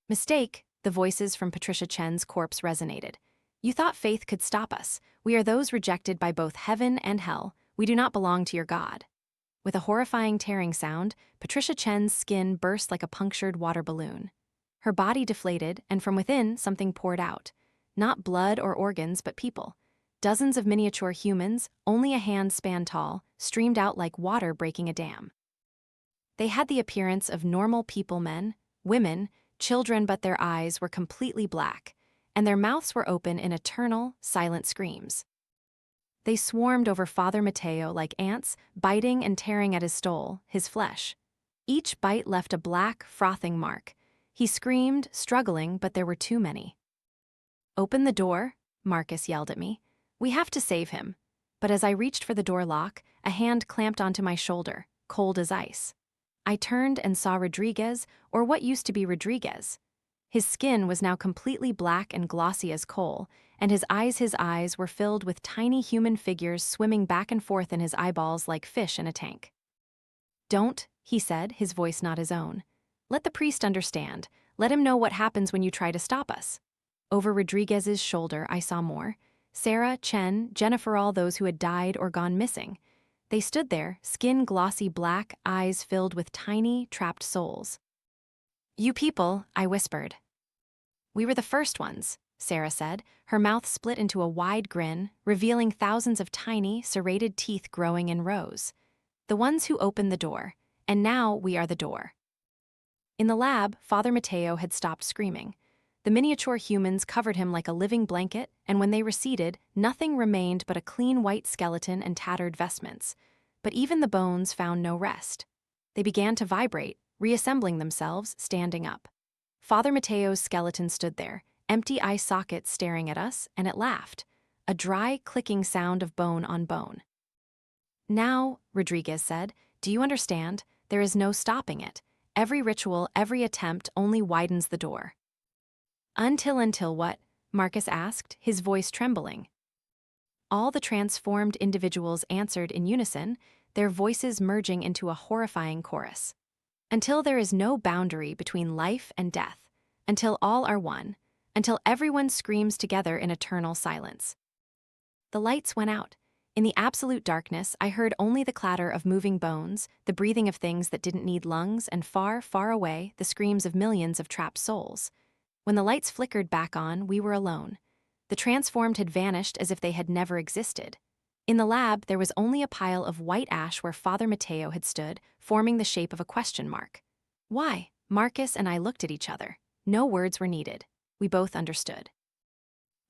"Mistake," the voices from Patricia Chen's corpse resonated. "You thought faith could stop us. We are those rejected by both heaven and hell. We do not belong to your God." With a horrifying tearing sound, Patricia Chen's skin burst like a punctured water balloon. Her body deflated, and from within, something poured out. Not blood or organs, but people. Dozens of miniature humans, only a hand-span tall, streamed out like water breaking a dam. They had the appearance of normal people, men, women, children, but their eyes were completely black, and their mouths were open in eternal, silent screams. They swarmed over Father Mateo like ants, biting and tearing at his stole, his flesh. Each bite left a black, frothing mark. He screamed, struggling, but there were too many. "Open the door," Marcus yelled at me. "We have to save him." But as I reached for the door lock, a hand clamped onto my shoulder, cold as ice. I turned and saw Rodriguez, or what used to be Rodriguez. His skin was now completely black and glossy as coal, and his eyes were filled with tiny human figures swimming back and forth in his eyeballs like fish in a tank. "Don't," he said, his voice not his own. "Let the priest understand. Let him know what happens when you try to stop us." Over Rodriguez's shoulder, I saw more. Sarah, Chen, Jennifer, all those who had died or gone missing. They stood there, skin glossy black, eyes filled with tiny, trapped souls. "You people," I whispered. "We were the first ones," Sarah said, her mouth split into a wide grin, revealing thousands of tiny, serrated teeth growing in rows. "The ones who opened the door, and now we are the door." In the lab, Father Mateo had stopped screaming. The miniature humans covered him like a living blanket, and when they receded, nothing remained but a clean white skeleton and tattered vestments. But even the bones found no rest. They began to vibrate, reassembling themselves, standing up. Father Mateo's skeleton stood there, empty eye sockets staring at us, and it laughed, a dry, clicking sound of bone on bone. "Now," Rodriguez said, "do you understand? There is no stopping it. Every ritual, every attempt only widens the door." Until what?" Marcus asked, his voice trembling. All the transformed individuals answered in unison, their voices merging into a horrifying chorus. "Until there is no boundary between life and death, until all are one, until everyone screams together in eternal silence." The lights went out. In the absolute darkness, I heard only the clatter of moving bones, the breathing of things that didn't need lungs, and far, far away, the screams of millions of trapped souls. When the lights flickered back on, we were alone. The transformed had vanished as if they had never existed. In the lab, there was only a pile of white ash where Father Mateo had stood, forming the shape of a question mark. Why? Marcus and I looked at each other. No words were needed. We both understood.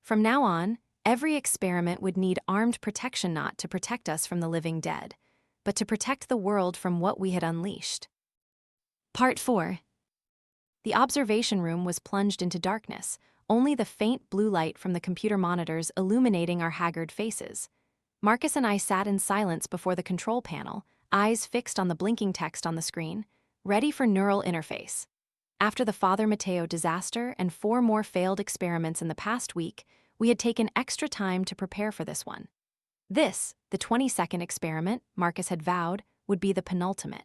From now on, every experiment would need armed protection not to protect us from the living dead, but to protect the world from what we had unleashed. Part 4. The observation room was plunged into darkness, only the faint blue light from the computer monitors illuminating our haggard faces. Marcus and I sat in silence before the control panel, eyes fixed on the blinking text on the screen, ready for neural interface. After the Father Mateo disaster and 4 more failed experiments in the past week, we had taken extra time to prepare for this one. This, the 22nd experiment, Marcus had vowed, would be the penultimate.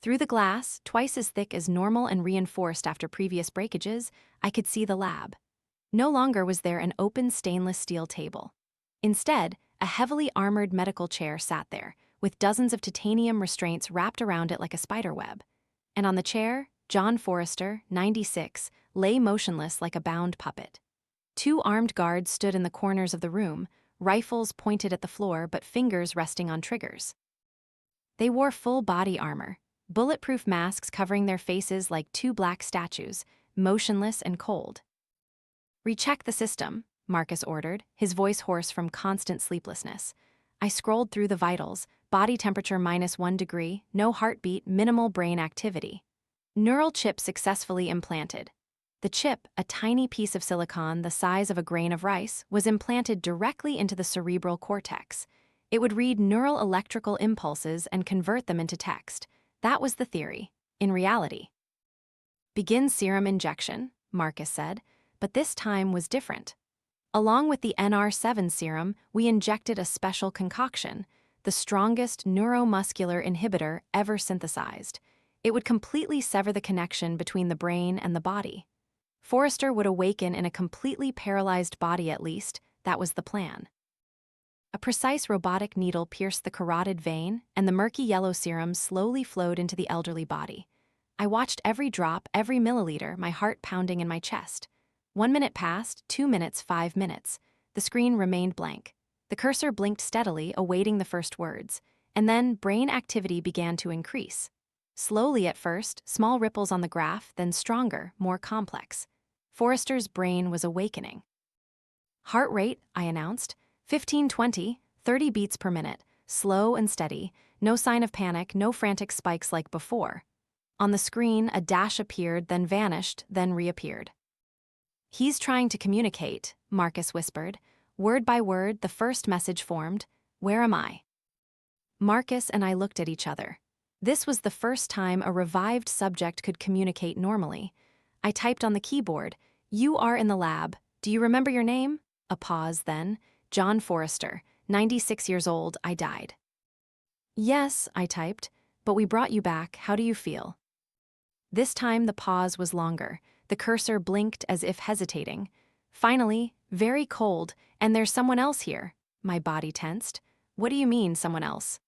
Through the glass, twice as thick as normal and reinforced after previous breakages, I could see the lab. No longer was there an open stainless steel table. Instead, a heavily armored medical chair sat there, with dozens of titanium restraints wrapped around it like a spider web. And on the chair, John Forrester, 96, lay motionless like a bound puppet. 2 armed guards stood in the corners of the room, rifles pointed at the floor but fingers resting on triggers. They wore full body armor, bulletproof masks covering their faces like 2 black statues, motionless and cold. "Recheck the system," Marcus ordered, his voice hoarse from constant sleeplessness. I scrolled through the vitals, body temperature -1 degree, no heartbeat, minimal brain activity. Neural chip successfully implanted. The chip, a tiny piece of silicon the size of a grain of rice, was implanted directly into the cerebral cortex. It would read neural electrical impulses and convert them into text. That was the theory. In reality, "Begin serum injection," Marcus said, but this time was different. Along with the NR7 serum, we injected a special concoction, the strongest neuromuscular inhibitor ever synthesized. It would completely sever the connection between the brain and the body. Forrester would awaken in a completely paralyzed body at least. That was the plan. A precise robotic needle pierced the carotid vein, and the murky yellow serum slowly flowed into the elderly body. I watched every drop, every milliliter, my heart pounding in my chest. 1 minute passed, 2 minutes, 5 minutes. The screen remained blank. The cursor blinked steadily, awaiting the first words, and then brain activity began to increase. Slowly at first, small ripples on the graph, then stronger, more complex. Forrester's brain was awakening. "Heart rate," I announced, 15-20, 30 beats per minute, slow and steady, no sign of panic, no frantic spikes like before. On the screen, a dash appeared, then vanished, then reappeared. "He's trying to communicate," Marcus whispered. Word by word, the first message formed, "Where am I?" Marcus and I looked at each other. This was the first time a revived subject could communicate normally. I typed on the keyboard, "You are in the lab. Do you remember your name?" A pause, then, "John Forrester, 96 years old, I died." "Yes," I typed, "but we brought you back. How do you feel?" This time the pause was longer. The cursor blinked as if hesitating. Finally, "Very cold, and there's someone else here." My body tensed. "What do you mean, someone else?"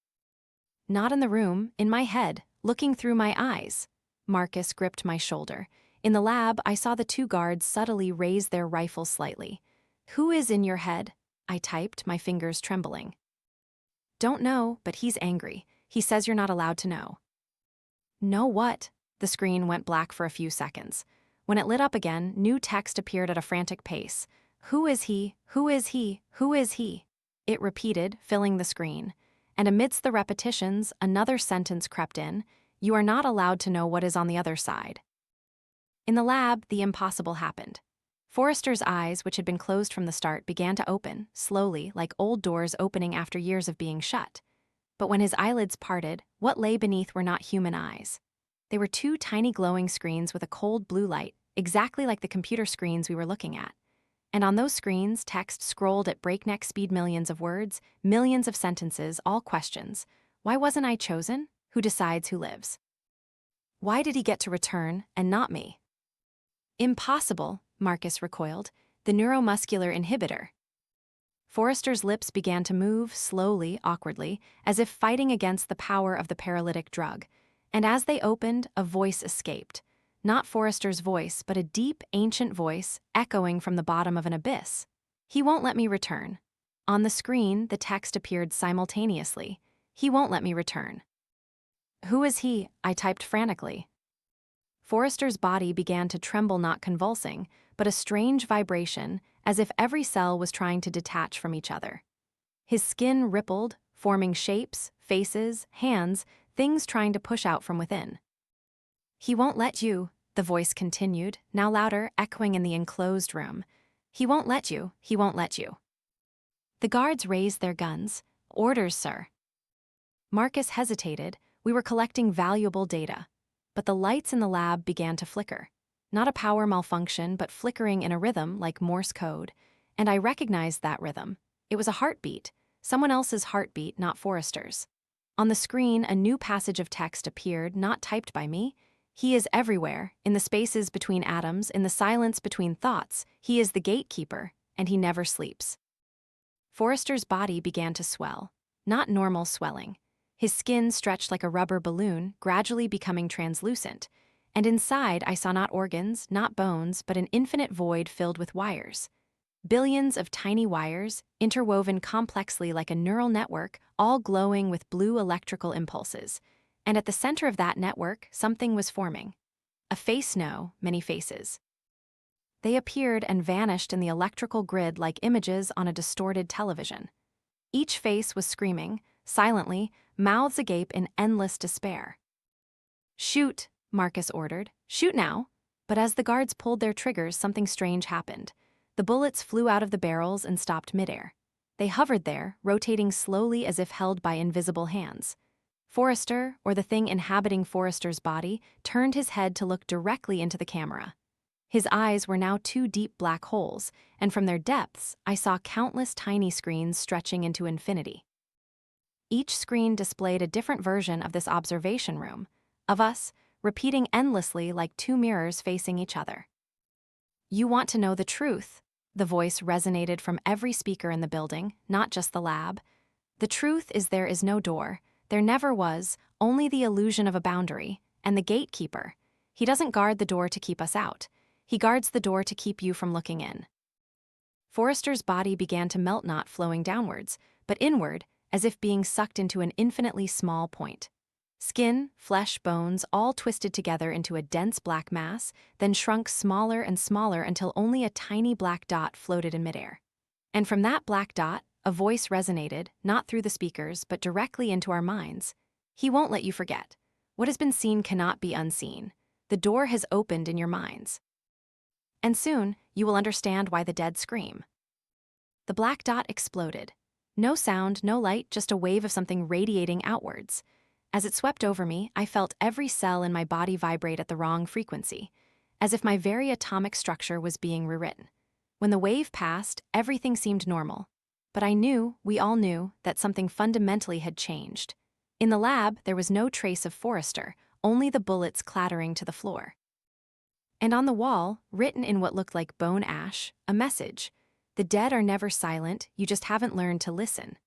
"Not in the room, in my head, looking through my eyes." Marcus gripped my shoulder. In the lab, I saw the 2 guards subtly raise their rifles slightly. "Who is in your head?" I typed, my fingers trembling. "Don't know, but he's angry. He says you're not allowed to know." "Know what?" The screen went black for a few seconds. When it lit up again, new text appeared at a frantic pace. "Who is he? Who is he? Who is he?" It repeated, filling the screen. And amidst the repetitions, another sentence crept in, "You are not allowed to know what is on the other side." In the lab, the impossible happened. Forrester's eyes, which had been closed from the start, began to open, slowly, like old doors opening after years of being shut. But when his eyelids parted, what lay beneath were not human eyes. They were 2 tiny glowing screens with a cold blue light, exactly like the computer screens we were looking at. And on those screens, text scrolled at breakneck speed, millions of words, millions of sentences, all questions. Why wasn't I chosen? Who decides who lives? Why did he get to return, and not me? "Impossible," Marcus recoiled. "The neuromuscular inhibitor." Forrester's lips began to move, slowly, awkwardly, as if fighting against the power of the paralytic drug. And as they opened, a voice escaped. Not Forrester's voice, but a deep, ancient voice, echoing from the bottom of an abyss. "He won't let me return." On the screen, the text appeared simultaneously. "He won't let me return." "Who is he?" I typed frantically. Forrester's body began to tremble, not convulsing, but a strange vibration, as if every cell was trying to detach from each other. His skin rippled, forming shapes, faces, hands, things trying to push out from within. "He won't let you," the voice continued, now louder, echoing in the enclosed room. "He won't let you, he won't let you." The guards raised their guns. "Orders, sir." Marcus hesitated. We were collecting valuable data. But the lights in the lab began to flicker. Not a power malfunction, but flickering in a rhythm like Morse code. And I recognized that rhythm. It was a heartbeat. Someone else's heartbeat, not Forrester's. On the screen, a new passage of text appeared, not typed by me. "He is everywhere, in the spaces between atoms, in the silence between thoughts. He is the gatekeeper, and he never sleeps." Forrester's body began to swell. Not normal swelling. His skin stretched like a rubber balloon, gradually becoming translucent. And inside, I saw not organs, not bones, but an infinite void filled with wires. Billions of tiny wires, interwoven complexly like a neural network, all glowing with blue electrical impulses. And at the center of that network, something was forming. A face, no, many faces. They appeared and vanished in the electrical grid like images on a distorted television. Each face was screaming, silently, mouths agape in endless despair. "Shoot," Marcus ordered. "Shoot now." But as the guards pulled their triggers, something strange happened. The bullets flew out of the barrels and stopped midair. They hovered there, rotating slowly as if held by invisible hands. Forrester, or the thing inhabiting Forrester's body, turned his head to look directly into the camera. His eyes were now two deep black holes, and from their depths, I saw countless tiny screens stretching into infinity. Each screen displayed a different version of this observation room, of us, repeating endlessly like two mirrors facing each other. "You want to know the truth," the voice resonated from every speaker in the building, not just the lab. "The truth is there is no door. There never was, only the illusion of a boundary, and the gatekeeper. He doesn't guard the door to keep us out. He guards the door to keep you from looking in." Forrester's body began to melt, not flowing downwards, but inward, as if being sucked into an infinitely small point. Skin, flesh, bones, all twisted together into a dense black mass, then shrunk smaller and smaller until only a tiny black dot floated in midair. And from that black dot, a voice resonated, not through the speakers, but directly into our minds. "He won't let you forget. What has been seen cannot be unseen. The door has opened in your minds. And soon, you will understand why the dead scream." The black dot exploded. No sound, no light, just a wave of something radiating outwards. As it swept over me, I felt every cell in my body vibrate at the wrong frequency, as if my very atomic structure was being rewritten. When the wave passed, everything seemed normal. But I knew, we all knew, that something fundamentally had changed. In the lab, there was no trace of Forrester, only the bullets clattering to the floor. And on the wall, written in what looked like bone ash, a message: "The dead are never silent, you just haven't learned to listen."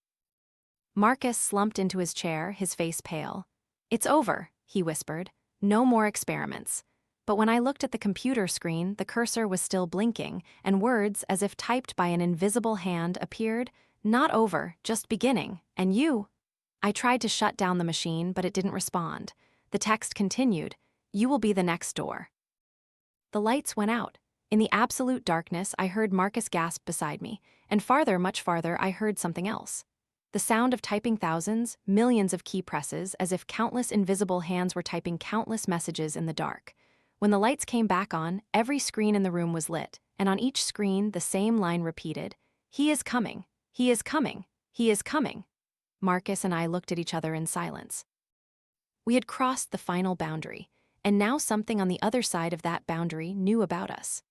Marcus slumped into his chair, his face pale. "It's over," he whispered. "No more experiments." But when I looked at the computer screen, the cursor was still blinking, and words, as if typed by an invisible hand, appeared. "Not over, just beginning, and you." I tried to shut down the machine, but it didn't respond. The text continued, "You will be the next door." The lights went out. In the absolute darkness, I heard Marcus gasp beside me, and farther, much farther, I heard something else. The sound of typing thousands, millions of key presses, as if countless invisible hands were typing countless messages in the dark. When the lights came back on, every screen in the room was lit, and on each screen the same line repeated, "He is coming, he is coming, he is coming." Marcus and I looked at each other in silence. We had crossed the final boundary, and now something on the other side of that boundary knew about us.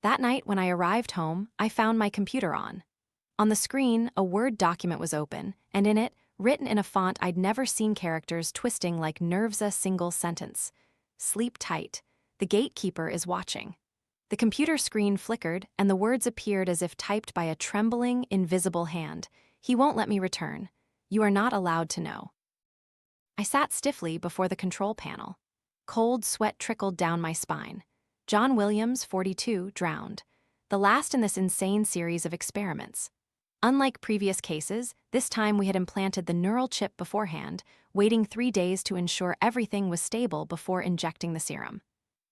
That night, when I arrived home, I found my computer on. On the screen, a Word document was open, and in it, written in a font I'd never seen, characters twisting like nerves, a single sentence. "Sleep tight. The gatekeeper is watching." The computer screen flickered, and the words appeared as if typed by a trembling, invisible hand. He won't let me return. You are not allowed to know. I sat stiffly before the control panel. Cold sweat trickled down my spine. John Williams, 42, drowned. The last in this insane series of experiments. Unlike previous cases, this time we had implanted the neural chip beforehand, waiting 3 days to ensure everything was stable before injecting the serum.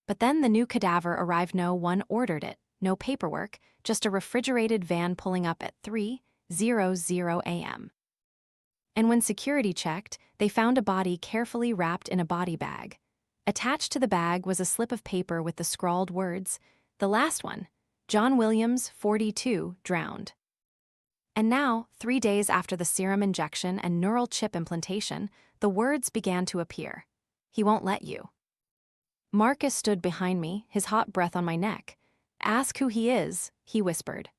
But then the new cadaver arrived. No one ordered it, no paperwork, just a refrigerated van pulling up at 3:00 a.m. And when security checked, they found a body carefully wrapped in a body bag. Attached to the bag was a slip of paper with the scrawled words, the last one, John Williams, 42, drowned. And now, 3 days after the serum injection and neural chip implantation, the words began to appear. He won't let you. Marcus stood behind me, his hot breath on my neck. Ask who he is, he whispered.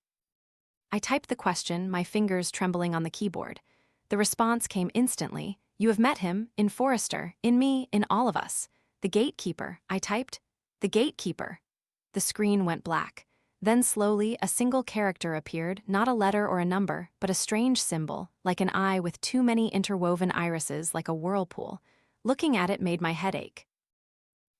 I typed the question, my fingers trembling on the keyboard. The response came instantly. You have met him, in Forrester, in me, in all of us. The Gatekeeper, I typed. The Gatekeeper. The screen went black. Then slowly, a single character appeared, not a letter or a number, but a strange symbol, like an eye with too many interwoven irises, like a whirlpool. Looking at it made my head ache.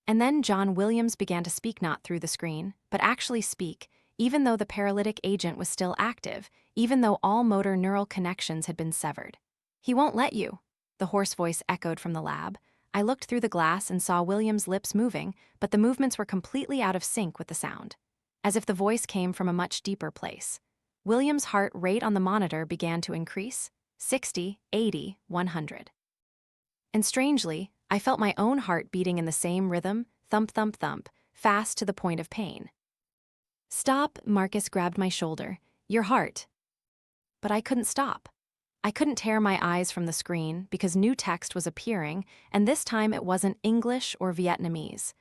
And then John Williams began to speak, not through the screen, but actually speak, even though the paralytic agent was still active, even though all motor neural connections had been severed. He won't let you, the hoarse voice echoed from the lab. I looked through the glass and saw Williams' lips moving, but the movements were completely out of sync with the sound, as if the voice came from a much deeper place. Williams' heart rate on the monitor began to increase, 60, 80, 100. And strangely, I felt my own heart beating in the same rhythm, thump, thump, thump, fast to the point of pain. Stop, Marcus grabbed my shoulder. Your heart. But I couldn't stop. I couldn't tear my eyes from the screen because new text was appearing, and this time it wasn't English or Vietnamese.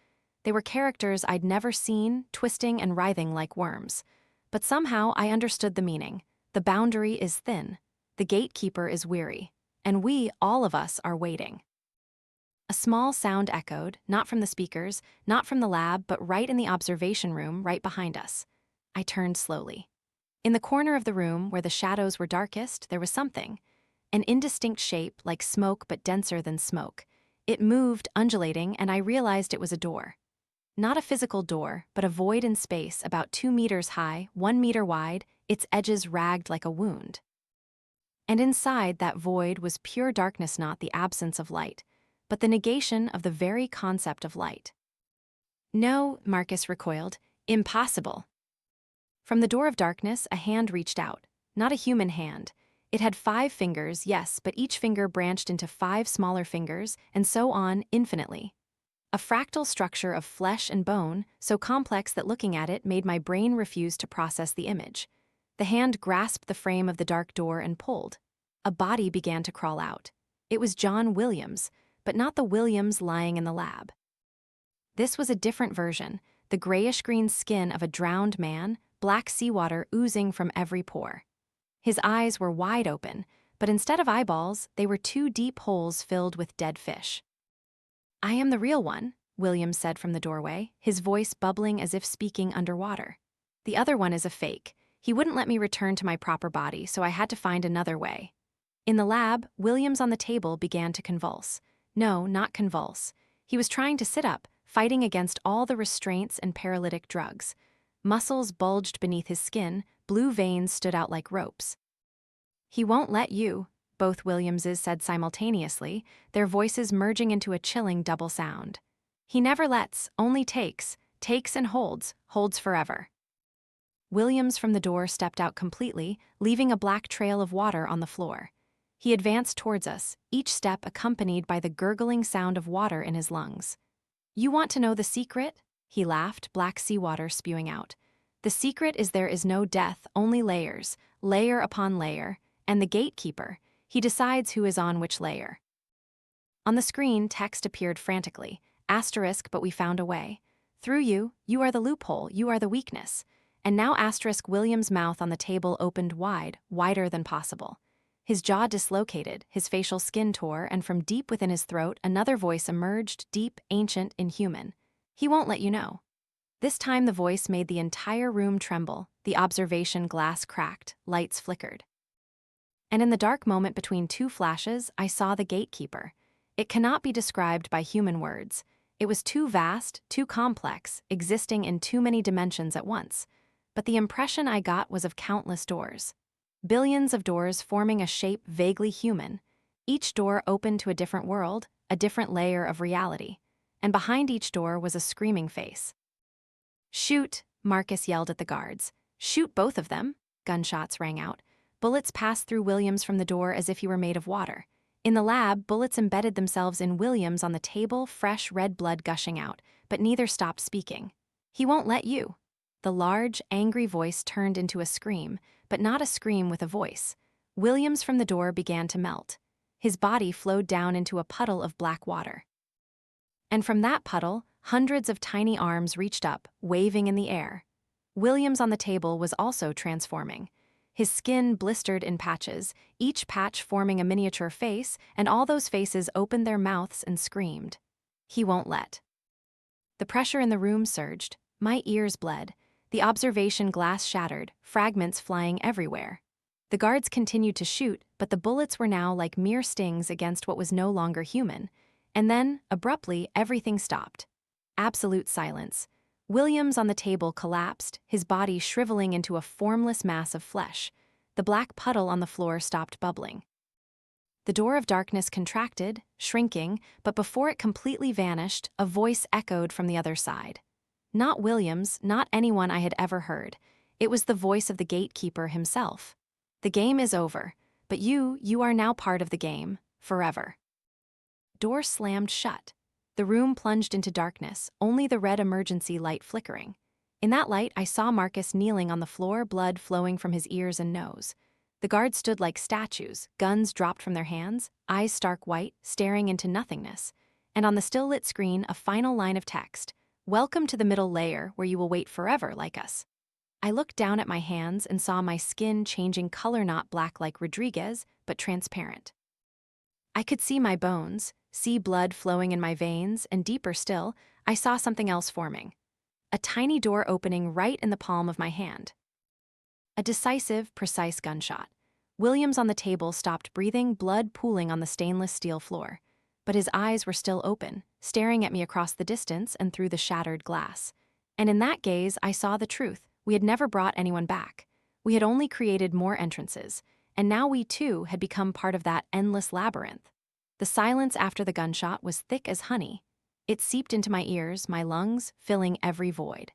They were characters I'd never seen, twisting and writhing like worms. But somehow I understood the meaning. The boundary is thin. The Gatekeeper is weary. And we, all of us, are waiting. A small sound echoed, not from the speakers, not from the lab, but right in the observation room right behind us. I turned slowly. In the corner of the room, where the shadows were darkest, there was something. An indistinct shape, like smoke but denser than smoke. It moved, undulating, and I realized it was a door. Not a physical door, but a void in space about 2 meters high, 1 meter wide, its edges ragged like a wound. And inside that void was pure darkness, not the absence of light, but the negation of the very concept of light. No, Marcus recoiled. Impossible. From the door of darkness, a hand reached out. Not a human hand. It had 5 fingers, yes, but each finger branched into 5 smaller fingers, and so on, infinitely. A fractal structure of flesh and bone, so complex that looking at it made my brain refuse to process the image. The hand grasped the frame of the dark door and pulled. A body began to crawl out. It was John Williams, but not the Williams lying in the lab. This was a different version, the grayish-green skin of a drowned man, black seawater oozing from every pore. His eyes were wide open, but instead of eyeballs, they were 2 deep holes filled with dead fish. I am the real one, Williams said from the doorway, his voice bubbling as if speaking underwater. The other one is a fake. He wouldn't let me return to my proper body, so I had to find another way. In the lab, Williams on the table began to convulse. No, not convulse. He was trying to sit up, fighting against all the restraints and paralytic drugs. Muscles bulged beneath his skin, blue veins stood out like ropes. He won't let you, both Williamses said simultaneously, their voices merging into a chilling double sound. He never lets, only takes and holds forever. Williams from the door stepped out completely, leaving a black trail of water on the floor. He advanced towards us, each step accompanied by the gurgling sound of water in his lungs. You want to know the secret? He laughed, black seawater spewing out. The secret is there is no death, only layers, layer upon layer, and the Gatekeeper, he decides who is on which layer. On the screen, text appeared frantically, asterisk, but we found a way. Through you, you are the loophole, you are the weakness. And now asterisk Williams' mouth on the table opened wide, wider than possible. His jaw dislocated, his facial skin tore, and from deep within his throat, another voice emerged, deep, ancient, inhuman. He won't let you know. This time the voice made the entire room tremble, the observation glass cracked, lights flickered. And in the dark moment between two flashes, I saw the Gatekeeper. It cannot be described by human words. It was too vast, too complex, existing in too many dimensions at once. But the impression I got was of countless doors. Billions of doors forming a shape vaguely human. Each door opened to a different world, a different layer of reality. And behind each door was a screaming face. "Shoot!" Marcus yelled at the guards. "Shoot both of them!" Gunshots rang out. Bullets passed through Williams from the door as if he were made of water. In the lab, bullets embedded themselves in Williams on the table, fresh red blood gushing out, but neither stopped speaking. "He won't let you." The large, angry voice turned into a scream, but not a scream with a voice. Williams from the door began to melt. His body flowed down into a puddle of black water. And from that puddle, hundreds of tiny arms reached up, waving in the air. Williams on the table was also transforming. His skin blistered in patches, each patch forming a miniature face, and all those faces opened their mouths and screamed. "He won't let." The pressure in the room surged. My ears bled. The observation glass shattered, fragments flying everywhere. The guards continued to shoot, but the bullets were now like mere stings against what was no longer human. And then, abruptly, everything stopped. Absolute silence. Williams on the table collapsed, his body shriveling into a formless mass of flesh. The black puddle on the floor stopped bubbling. The door of darkness contracted, shrinking, but before it completely vanished, a voice echoed from the other side. Not Williams, not anyone I had ever heard. It was the voice of the Gatekeeper himself. "The game is over, but you are now part of the game, forever." Door slammed shut. The room plunged into darkness, only the red emergency light flickering. In that light, I saw Marcus kneeling on the floor, blood flowing from his ears and nose. The guards stood like statues, guns dropped from their hands, eyes stark white, staring into nothingness. And on the still-lit screen, a final line of text: "Welcome to the middle layer, where you will wait forever like us." I looked down at my hands and saw my skin changing color, not black like Rodriguez, but transparent. I could see my bones, see blood flowing in my veins, and deeper still, I saw something else forming. A tiny door opening right in the palm of my hand. A decisive, precise gunshot. Williams on the table stopped breathing, blood pooling on the stainless steel floor. But his eyes were still open, staring at me across the distance and through the shattered glass. And in that gaze, I saw the truth. We had never brought anyone back. We had only created more entrances. And now we, too, had become part of that endless labyrinth. The silence after the gunshot was thick as honey. It seeped into my ears, my lungs, filling every void.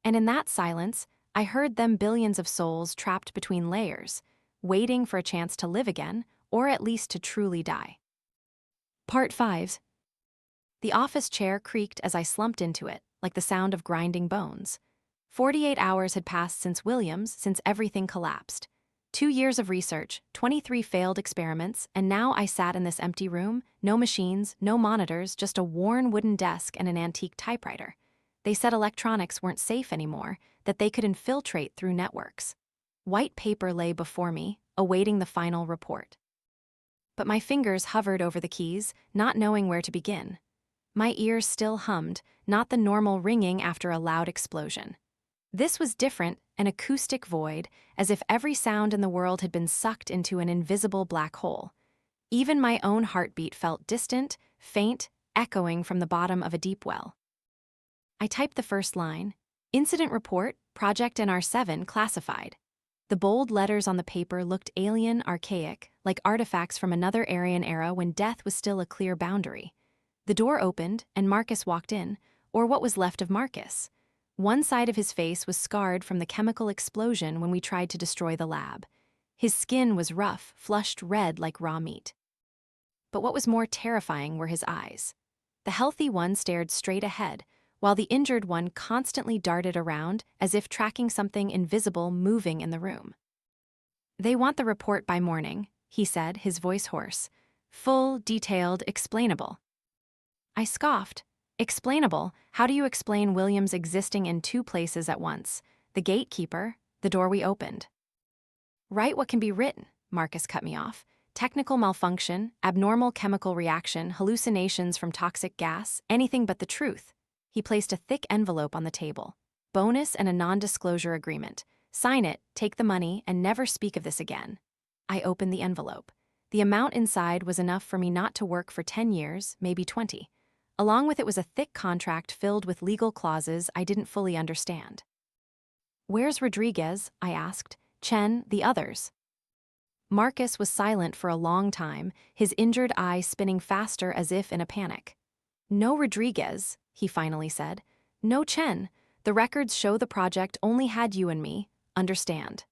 And in that silence, I heard them billions of souls trapped between layers, waiting for a chance to live again, or at least to truly die. Part 5. The office chair creaked as I slumped into it, like the sound of grinding bones. 48 hours had passed since everything collapsed. 2 years of research, 23 failed experiments, and now I sat in this empty room, no machines, no monitors, just a worn wooden desk and an antique typewriter. They said electronics weren't safe anymore, that they could infiltrate through networks. White paper lay before me, awaiting the final report. But my fingers hovered over the keys, not knowing where to begin. My ears still hummed, not the normal ringing after a loud explosion. This was different, an acoustic void, as if every sound in the world had been sucked into an invisible black hole. Even my own heartbeat felt distant, faint, echoing from the bottom of a deep well. I typed the first line: "Incident report, Project NR7 classified." The bold letters on the paper looked alien, archaic, like artifacts from another Aryan era when death was still a clear boundary. The door opened, and Marcus walked in, or what was left of Marcus. One side of his face was scarred from the chemical explosion when we tried to destroy the lab. His skin was rough, flushed red like raw meat. But what was more terrifying were his eyes. The healthy one stared straight ahead, while the injured one constantly darted around as if tracking something invisible moving in the room. "They want the report by morning," he said, his voice hoarse. "Full, detailed, explainable." I scoffed. "Explainable? How do you explain Williams existing in two places at once? The Gatekeeper, the door we opened." "Write what can be written," Marcus cut me off. "Technical malfunction, abnormal chemical reaction, hallucinations from toxic gas, anything but the truth." He placed a thick envelope on the table. Bonus and a non-disclosure agreement. Sign it, take the money, and never speak of this again. I opened the envelope. The amount inside was enough for me not to work for 10 years, maybe 20. Along with it was a thick contract filled with legal clauses I didn't fully understand. "Where's Rodriguez?" I asked. "Chen, the others." Marcus was silent for a long time, his injured eye spinning faster as if in a panic. "No Rodriguez," he finally said. "No Chen. The records show the project only had you and me. Understand?"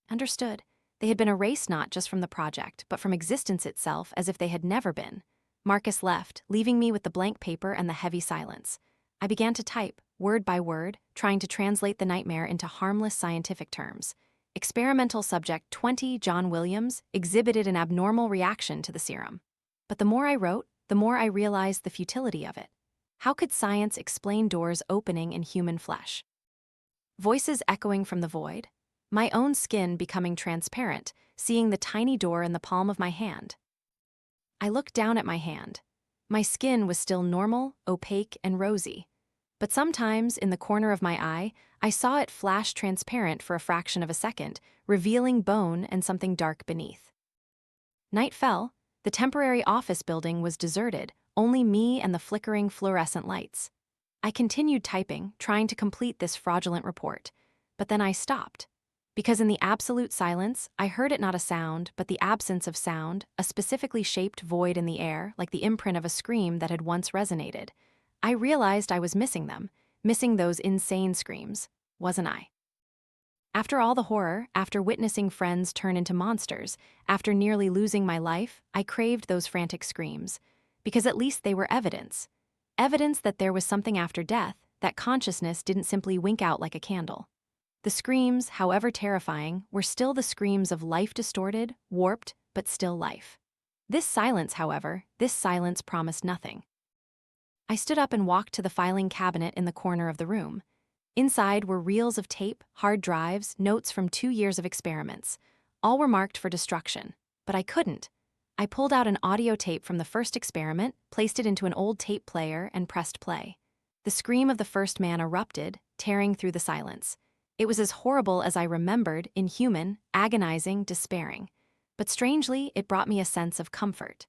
Understood. They had been erased not just from the project, but from existence itself, as if they had never been. Marcus left, leaving me with the blank paper and the heavy silence. I began to type, word by word, trying to translate the nightmare into harmless scientific terms. Experimental subject 20, John Williams, exhibited an abnormal reaction to the serum. But the more I wrote, the more I realized the futility of it. How could science explain doors opening in human flesh? Voices echoing from the void? My own skin becoming transparent, seeing the tiny door in the palm of my hand. I looked down at my hand. My skin was still normal, opaque, and rosy. But sometimes, in the corner of my eye, I saw it flash transparent for a fraction of a second, revealing bone and something dark beneath. Night fell. The temporary office building was deserted, only me and the flickering fluorescent lights. I continued typing, trying to complete this fraudulent report. But then I stopped. Because in the absolute silence, I heard it not a sound, but the absence of sound, a specifically shaped void in the air, like the imprint of a scream that had once resonated. I realized I was missing them, missing those insane screams, wasn't I? After all the horror, after witnessing friends turn into monsters, after nearly losing my life, I craved those frantic screams. Because at least they were evidence. Evidence that there was something after death, that consciousness didn't simply wink out like a candle. The screams, however terrifying, were still the screams of life distorted, warped, but still life. This silence, however, this silence promised nothing. I stood up and walked to the filing cabinet in the corner of the room. Inside were reels of tape, hard drives, notes from 2 years of experiments. All were marked for destruction, but I couldn't. I pulled out an audio tape from the first experiment, placed it into an old tape player, and pressed play. The scream of the first man erupted, tearing through the silence. It was as horrible as I remembered, inhuman, agonizing, despairing. But strangely, it brought me a sense of comfort.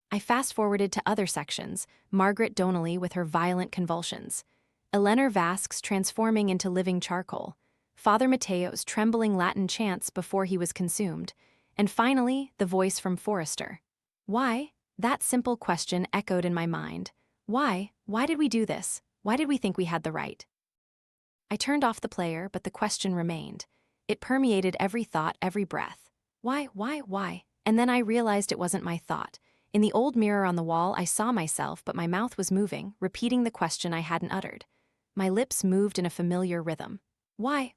I fast-forwarded to other sections, Margaret Donnelly with her violent convulsions, Eleanor Vasquez transforming into living charcoal, Father Mateo's trembling Latin chants before he was consumed, and finally, the voice from Forrester. Why? That simple question echoed in my mind. Why? Why did we do this? Why did we think we had the right? I turned off the player, but the question remained. It permeated every thought, every breath. Why? And then I realized it wasn't my thought. In the old mirror on the wall, I saw myself, but my mouth was moving, repeating the question I hadn't uttered. My lips moved in a familiar rhythm. Why?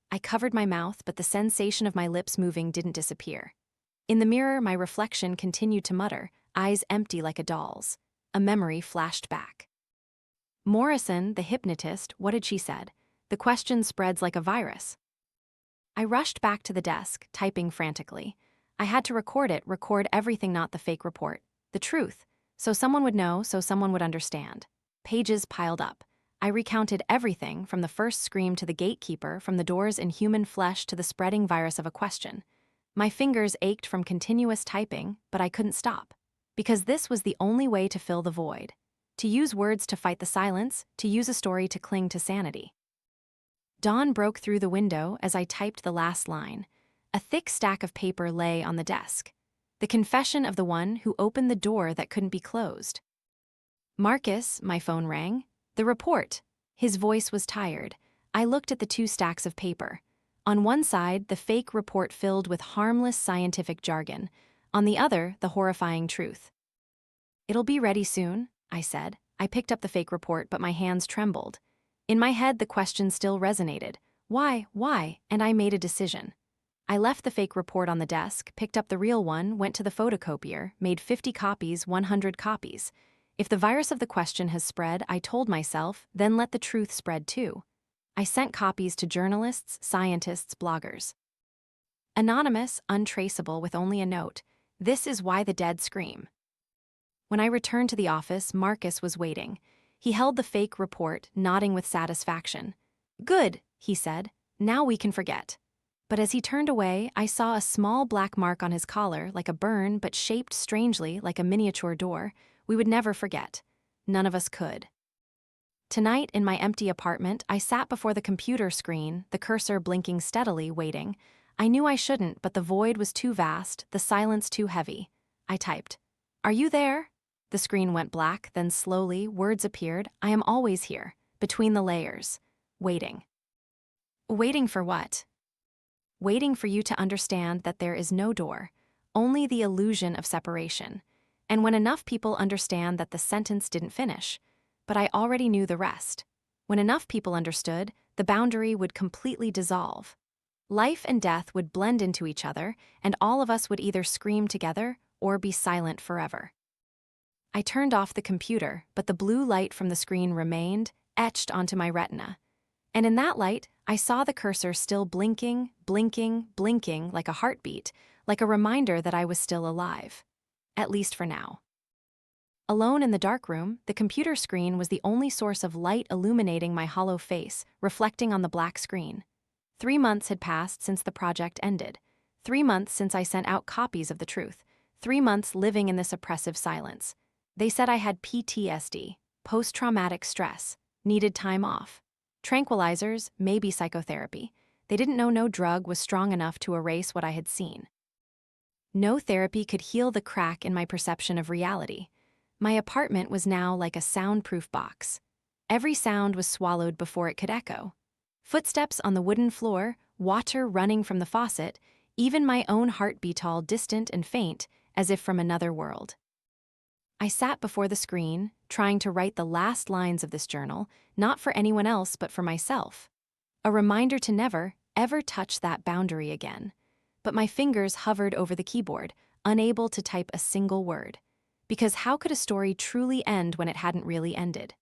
I covered my mouth, but the sensation of my lips moving didn't disappear. In the mirror, my reflection continued to mutter, eyes empty like a doll's. A memory flashed back. Morrison, the hypnotist, what had she said? The question spreads like a virus. I rushed back to the desk, typing frantically. I had to record everything, not the fake report. The truth. So someone would know, so someone would understand. Pages piled up. I recounted everything, from the first scream to the gatekeeper, from the doors in human flesh to the spreading virus of a question. My fingers ached from continuous typing, but I couldn't stop. Because this was the only way to fill the void. To use words to fight the silence, to use a story to cling to sanity. Dawn broke through the window as I typed the last line. A thick stack of paper lay on the desk. The confession of the one who opened the door that couldn't be closed. Marcus, my phone rang. The report. His voice was tired. I looked at the 2 stacks of paper. On one side, the fake report filled with harmless scientific jargon. On the other, the horrifying truth. "It'll be ready soon," I said. I picked up the fake report, but my hands trembled. In my head, the question still resonated. Why? And I made a decision. I left the fake report on the desk, picked up the real one, went to the photocopier, made 50 copies, 100 copies. If the virus of the question has spread, I told myself, then let the truth spread too. I sent copies to journalists, scientists, bloggers. Anonymous, untraceable, with only a note. This is why the dead scream. When I returned to the office, Marcus was waiting. He held the fake report, nodding with satisfaction. "Good," he said. "Now we can forget." But as he turned away, I saw a small black mark on his collar, like a burn but shaped strangely like a miniature door. We would never forget. None of us could. Tonight, in my empty apartment, I sat before the computer screen, the cursor blinking steadily, waiting. I knew I shouldn't, but the void was too vast, the silence too heavy. I typed, "Are you there?" The screen went black, then slowly, words appeared. "I am always here, between the layers, waiting." Waiting for what? Waiting for you to understand that there is no door, only the illusion of separation. And when enough people understand that the sentence didn't finish, but I already knew the rest. When enough people understood, the boundary would completely dissolve. Life and death would blend into each other, and all of us would either scream together or be silent forever. I turned off the computer, but the blue light from the screen remained, etched onto my retina. And in that light, I saw the cursor still blinking, blinking, blinking like a heartbeat, like a reminder that I was still alive. At least for now. Alone in the dark room, the computer screen was the only source of light illuminating my hollow face, reflecting on the black screen. 3 months had passed since the project ended. 3 months since I sent out copies of the truth. 3 months living in this oppressive silence. They said I had PTSD, post-traumatic stress, needed time off. Tranquilizers, maybe psychotherapy. They didn't know no drug was strong enough to erase what I had seen. No therapy could heal the crack in my perception of reality. My apartment was now like a soundproof box. Every sound was swallowed before it could echo. Footsteps on the wooden floor, water running from the faucet, even my own heartbeat all distant and faint, as if from another world. I sat before the screen, trying to write the last lines of this journal, not for anyone else but for myself. A reminder to never, ever touch that boundary again. But my fingers hovered over the keyboard, unable to type a single word. Because how could a story truly end when it hadn't really ended?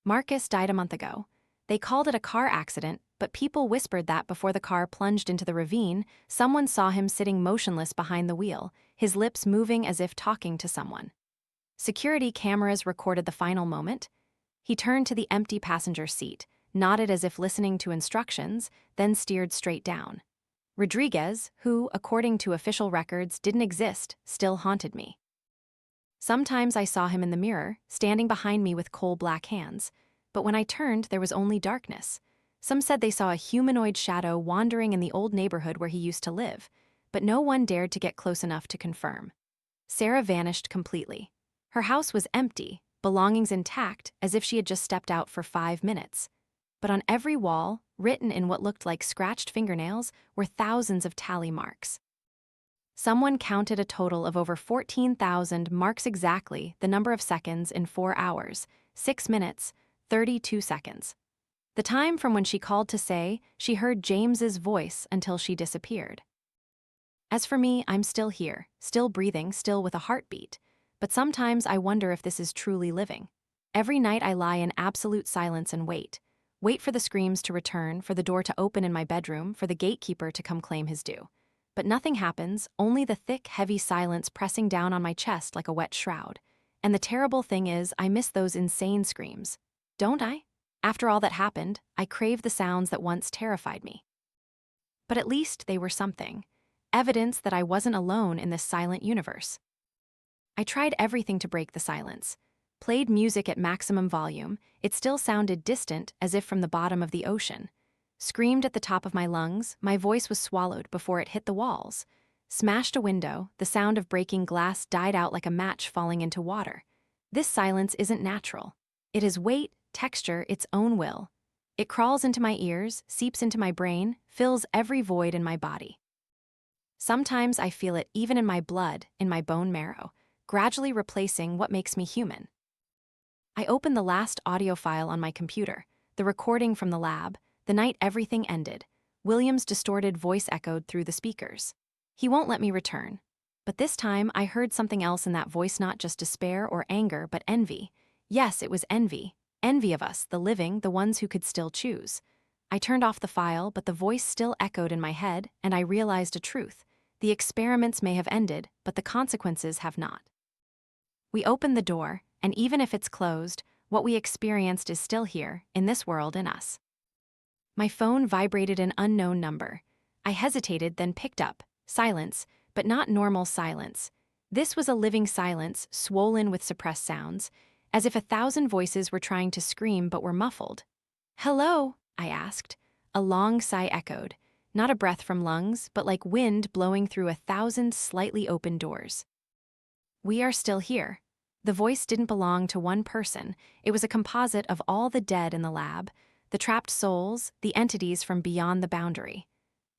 Marcus died a month ago. They called it a car accident, but people whispered that before the car plunged into the ravine, someone saw him sitting motionless behind the wheel, his lips moving as if talking to someone. Security cameras recorded the final moment. He turned to the empty passenger seat, nodded as if listening to instructions, then steered straight down. Rodriguez, who, according to official records, didn't exist, still haunted me. Sometimes I saw him in the mirror, standing behind me with coal-black hands, but when I turned, there was only darkness. Some said they saw a humanoid shadow wandering in the old neighborhood where he used to live, but no one dared to get close enough to confirm. Sarah vanished completely. Her house was empty, belongings intact, as if she had just stepped out for 5 minutes. But on every wall, written in what looked like scratched fingernails, were thousands of tally marks. Someone counted a total of over 14,000 marks, exactly the number of seconds in 4 hours, 6 minutes, 32 seconds. The time from when she called to say she heard James's voice until she disappeared. As for me, I'm still here, still breathing, still with a heartbeat. But sometimes I wonder if this is truly living. Every night I lie in absolute silence and wait. Wait for the screams to return, for the door to open in my bedroom, for the gatekeeper to come claim his due. But nothing happens, only the thick, heavy silence pressing down on my chest like a wet shroud. And the terrible thing is, I miss those insane screams. Don't I? After all that happened, I crave the sounds that once terrified me. But at least they were something. Evidence that I wasn't alone in this silent universe. I tried everything to break the silence. Played music at maximum volume, it still sounded distant, as if from the bottom of the ocean. Screamed at the top of my lungs, my voice was swallowed before it hit the walls. Smashed a window, the sound of breaking glass died out like a match falling into water. This silence isn't natural. It is weight, texture, its own will. It crawls into my ears, seeps into my brain, fills every void in my body. Sometimes I feel it even in my blood, in my bone marrow, gradually replacing what makes me human. I opened the last audio file on my computer, the recording from the lab, the night everything ended. William's distorted voice echoed through the speakers. He won't let me return. But this time I heard something else in that voice, not just despair or anger, but envy. Yes, it was envy. Envy of us, the living, the ones who could still choose. I turned off the file, but the voice still echoed in my head, and I realized a truth. The experiments may have ended, but the consequences have not. We open the door, and even if it's closed, What we experienced is still here, in this world, in us. My phone vibrated an unknown number. I hesitated, then picked up. Silence, but not normal silence. This was a living silence, swollen with suppressed sounds, as if 1,000 voices were trying to scream but were muffled. "Hello?" I asked. A long sigh echoed, not a breath from lungs, but like wind blowing through 1,000 slightly open doors. "We are still here." The voice didn't belong to one person. It was a composite of all the dead in the lab, the trapped souls, the entities from beyond the boundary.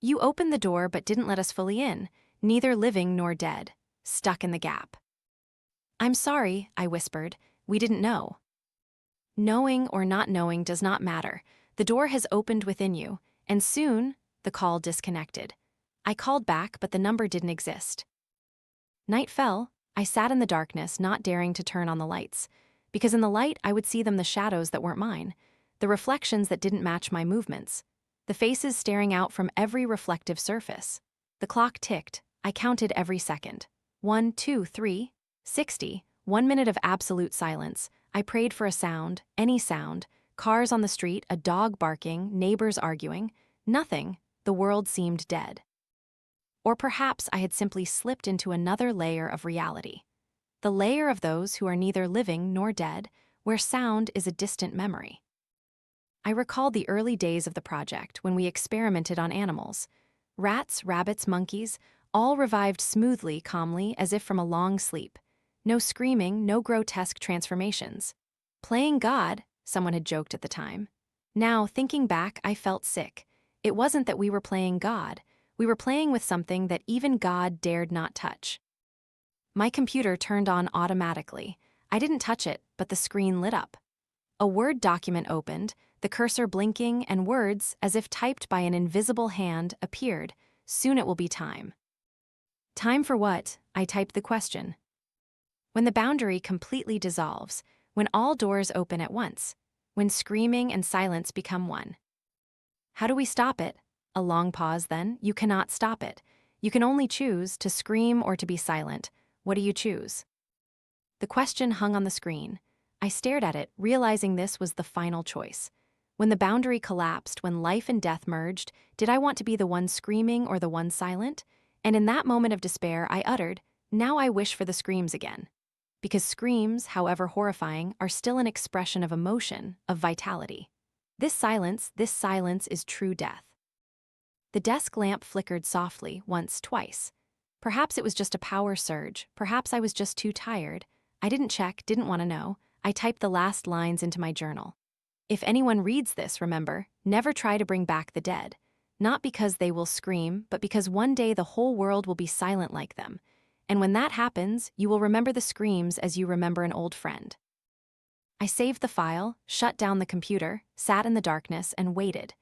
"You opened the door but didn't let us fully in, neither living nor dead, stuck in the gap." "I'm sorry," I whispered. "We didn't know." Knowing or not knowing does not matter. The door has opened within you, and soon, the call disconnected. I called back, but the number didn't exist. Night fell. I sat in the darkness, not daring to turn on the lights, because in the light I would see them, the shadows that weren't mine, the reflections that didn't match my movements, the faces staring out from every reflective surface. The clock ticked. I counted every second. 1, 2, 3, 60. 1 minute of absolute silence. I prayed for a sound, any sound. Cars on the street, a dog barking, neighbors arguing. Nothing. The world seemed dead. Or perhaps I had simply slipped into another layer of reality. The layer of those who are neither living nor dead, where sound is a distant memory. I recalled the early days of the project when we experimented on animals. Rats, rabbits, monkeys, all revived smoothly, calmly, as if from a long sleep. No screaming, no grotesque transformations. Playing God, someone had joked at the time. Now, thinking back, I felt sick. It wasn't that we were playing God. We were playing with something that even God dared not touch. My computer turned on automatically. I didn't touch it, but the screen lit up. A Word document opened, the cursor blinking, and words, as if typed by an invisible hand, appeared. "Soon it will be time." Time for what? I typed the question. When the boundary completely dissolves, when all doors open at once, when screaming and silence become one. How do we stop it? A long pause then. You cannot stop it. You can only choose to scream or to be silent. What do you choose? The question hung on the screen. I stared at it, realizing this was the final choice. When the boundary collapsed, when life and death merged, did I want to be the one screaming or the one silent? And in that moment of despair, I uttered, "Now I wish for the screams again." Because screams, however horrifying, are still an expression of emotion, of vitality. This silence is true death. The desk lamp flickered softly, once, twice. Perhaps it was just a power surge. Perhaps I was just too tired. I didn't check, didn't want to know. I typed the last lines into my journal. If anyone reads this, remember, never try to bring back the dead. Not because they will scream, but because one day the whole world will be silent like them. And when that happens, you will remember the screams as you remember an old friend. I saved the file, shut down the computer, sat in the darkness, and waited.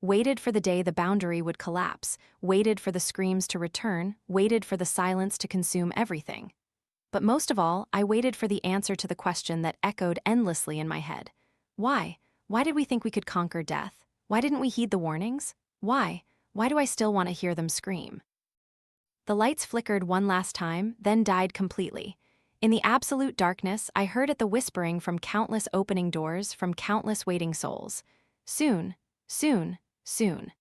Waited for the day the boundary would collapse, waited for the screams to return, waited for the silence to consume everything. But most of all, I waited for the answer to the question that echoed endlessly in my head. Why? Why did we think we could conquer death? Why didn't we heed the warnings? Why? Why do I still want to hear them scream? The lights flickered one last time, then died completely. In the absolute darkness, I heard it, the whispering from countless opening doors, from countless waiting souls. Soon, soon, soon.